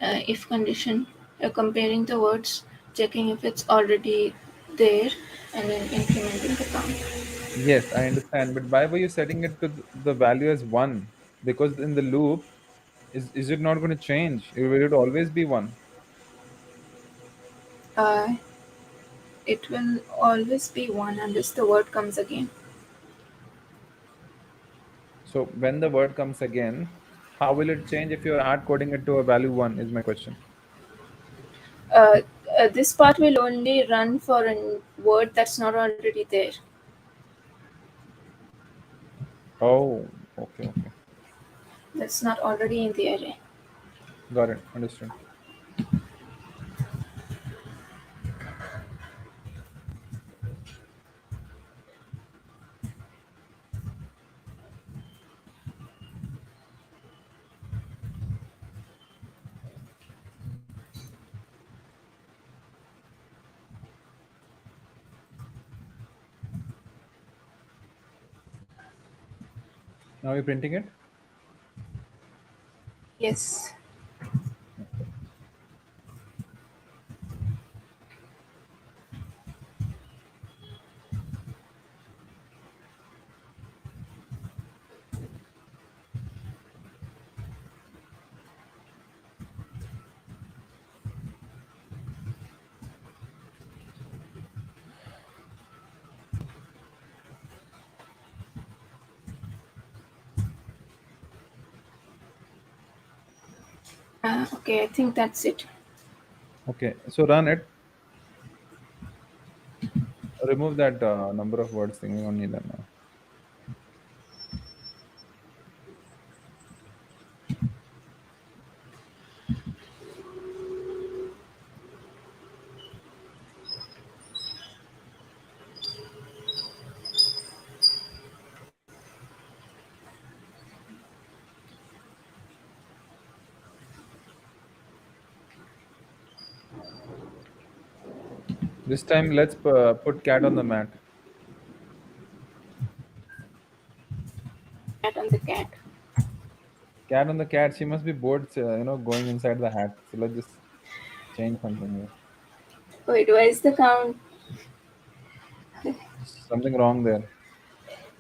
if condition, you're comparing the words, checking if it's already there, and then incrementing the count. Yes, I understand. But why were you setting it to the value as one? Because in the loop, is it not going to change? It will it always be one. Uh, it will always be 1 unless the word comes again. So when the word comes again, how will it change if you're hard coding it to a value one? Is my question. Uh, this part will only run for a word that's not already there, Oh, okay, okay. that's not already in the array. Got it. Understood. Now you're printing it? Yes. Okay, I think that's it. Okay. So run it. Remove that number of words thing. We don't need that now. This time, let's put cat on the mat. Cat on the cat. Cat on the cat. She must be bored, going inside the hat. So let's just change something here. Wait, where is the count? Something wrong there.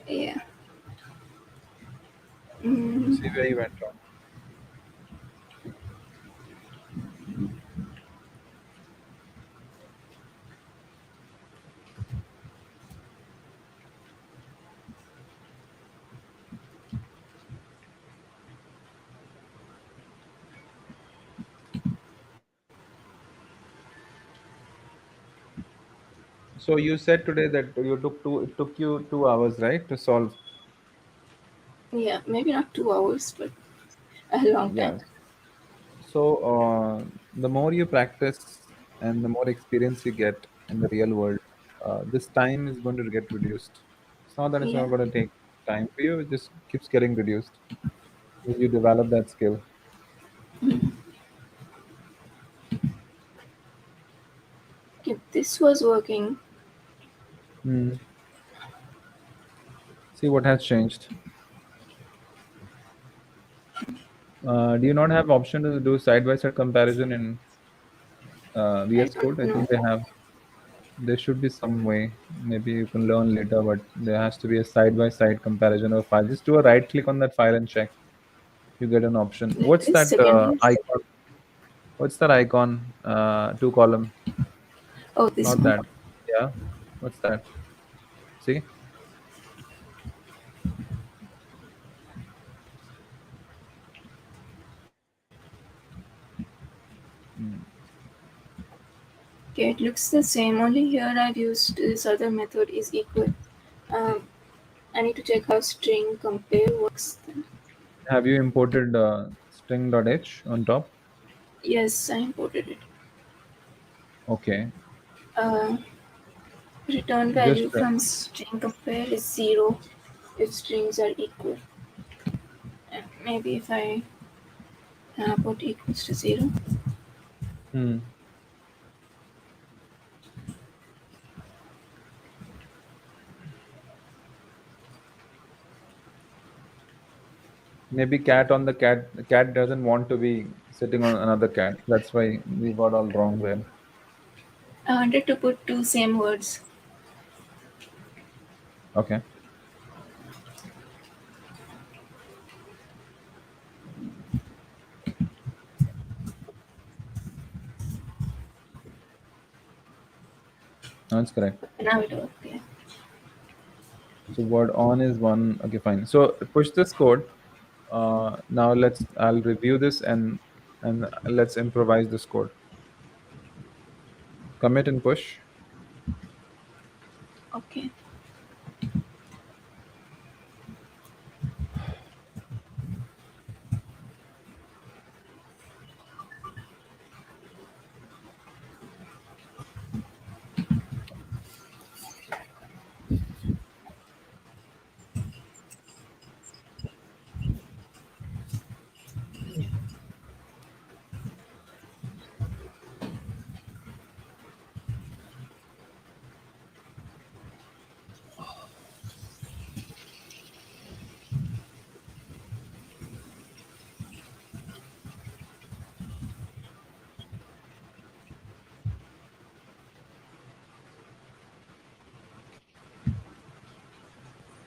Yeah. You Mm, see where you went wrong. So you said today that you took two. It took you 2 hours, right, to solve. yeah, maybe not 2 hours, but a long time. Yeah. So the more you practice and the more experience you get in the real world, this time is going to get reduced. It's not that it's not Yeah. going to take time for you; it just keeps getting reduced as you develop that skill. If this was working, Hmm. See what has changed. Do you not have option to do side by side comparison in I VS don't Code? I know. think they have. There should be some way. Maybe you can learn later, but there has to be a side by side comparison of file. Just do a right click on that file and check. You get an option. Like What's this, that secondary. icon? What's that icon? Two column. Oh, this Not one. that. Yeah. What's that? See? Okay, it looks the same. Only here I've used this other method is equal. Um, I need to check how string compare works then. Have you imported string.h on top. Yes, I imported it. Okay, Uh, Return just value from string compare is 0 if strings are equal. And maybe if I put equals to 0. hmm. Maybe cat on the cat. The cat doesn't want to be sitting on another cat. That's why we got all wrong there. I wanted to put two same words. Okay, that's correct. Now it works. Okay. So word on is one. Okay, fine. So push this code. Now I'll review this and let's improvise this code. Commit and push. Okay.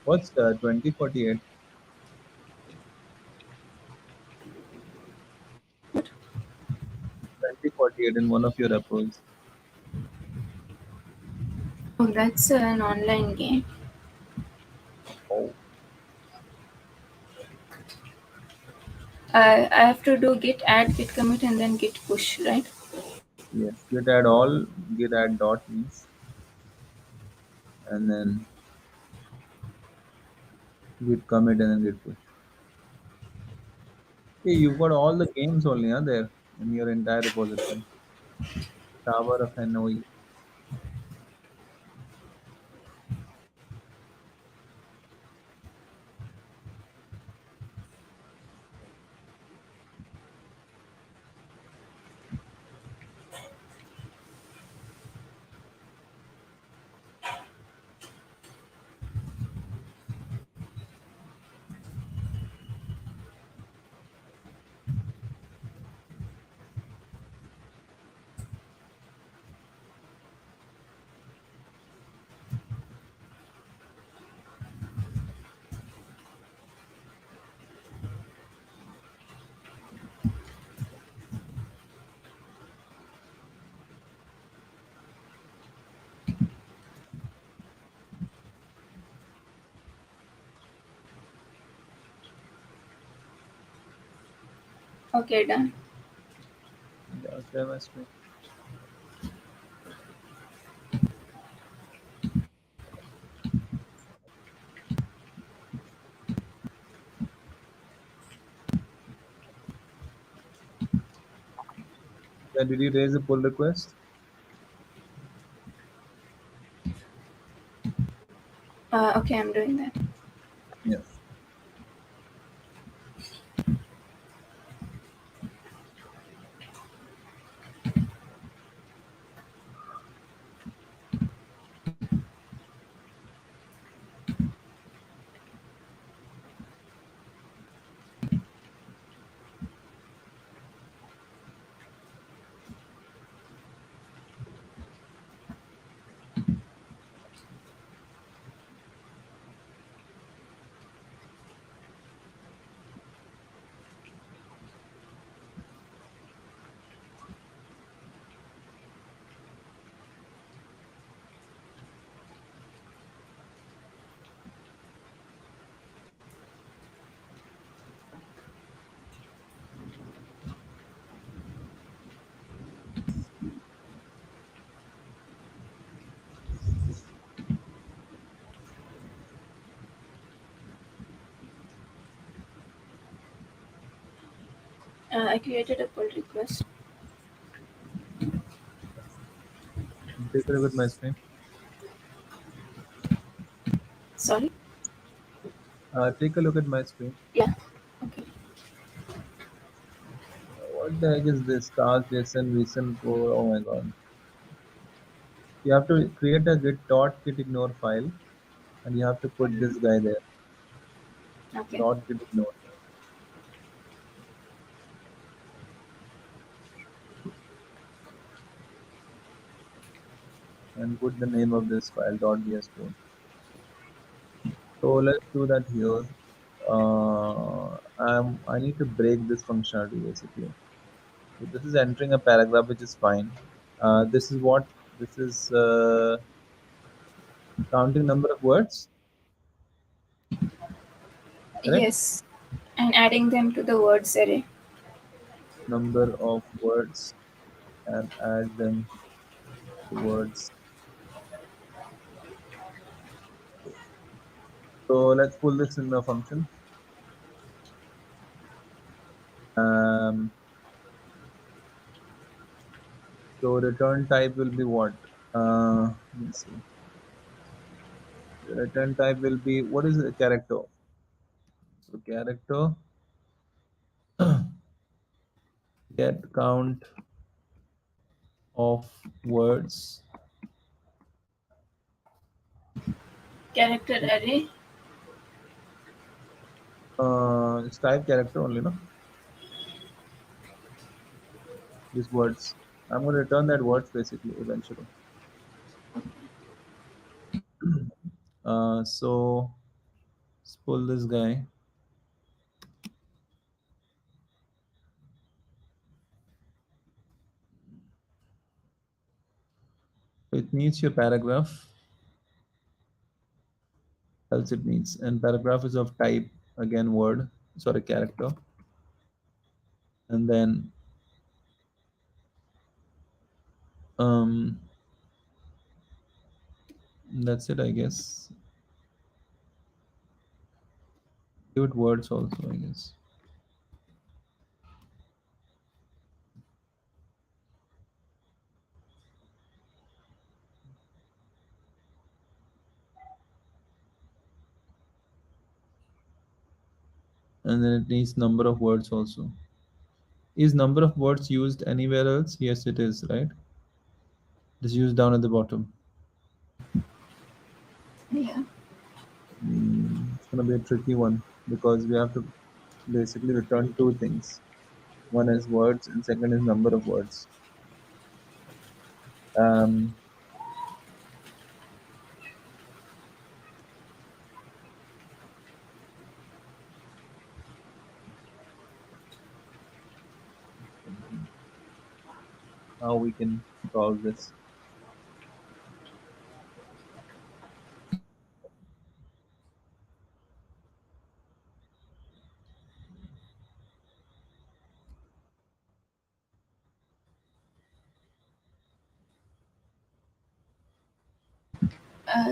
What's the 2048? What? 2048 in one of your repos. Oh, that's an online game. Oh, I have to do git add, git commit, and then git push, right? yes. Git add all, git add dot means, and then git commit and then git push. Hey, you've got all the games only, huh, there in your entire repository. Tower of Hanoi. Okay, done. JavaScript. Yeah, did you raise a pull request? Okay, I'm doing that. Yes. I created a pull request. Take a look at my screen. Sorry. Take a look at my screen. Yeah. Okay. What the heck is this? Stars, JSON, recent code. Oh my god. You have to create a git ignore file and you have to put this guy there. Okay. Dot git ignore. And put the name of this file .vs code. So let's do that here. I need to break this functionality basically. So this is entering a paragraph, which is fine. This is what this is counting number of words, correct? Yes. And adding them to the words array. Number of words and add them to words. So let's pull this in the function. Um, so return type will be what? Let me see. The return type will be what is a character? So character get count of words. Character array. Just type character only, no? These words. I'm going to return that words basically eventually. So let's pull this guy. It needs your paragraph, else it needs. And paragraph is of type, again, word, sorry, character. And then um, that's it, I guess. Give it words also, I guess. And then it needs number of words also. Is number of words used anywhere else? Yes, it is, right? It's used down at the bottom. Yeah. It's gonna be a tricky one because we have to basically return two things. One is words, and second is number of words. Um, how we can solve this?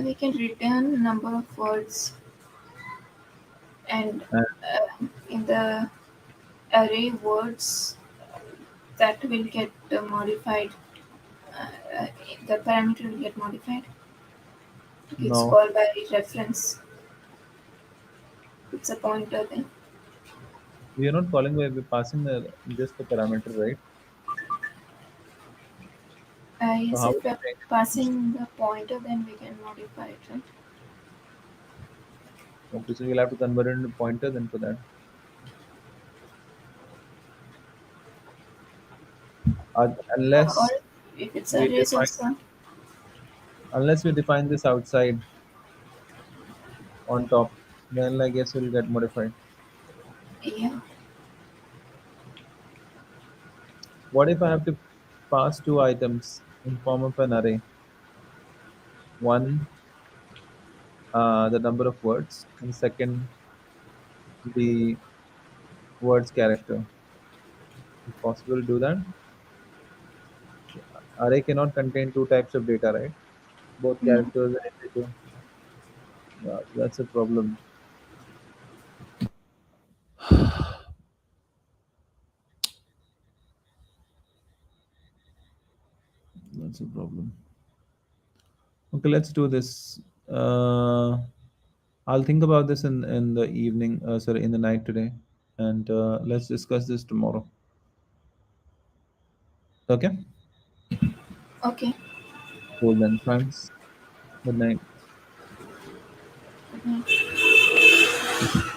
We can return number of words and And in the array words that will get modified. Uh, the parameter will get modified. It's now called by reference. It's a pointer then. we are not calling by we're passing just the parameter, right? So Yes, how if would we you are change it? passing the pointer, then we can modify it, right? Okay, so you'll have to convert it into pointer then for that. Or Unless if it's we arrays define also, this outside on top, then I guess it'll get modified. yeah. What if I have to pass two items in form of an array? One, the number of words, and second, the words character. Is it possible to do that? Array cannot contain two types of data, right? Both No. characters and integer. Yeah, that's a problem. That's a problem. Okay, let's do this. Uh, I'll think about this in the evening. Sorry, in the night today, and let's discuss this tomorrow. Okay. Okay. Cool then. Thanks. Good night. Mhm.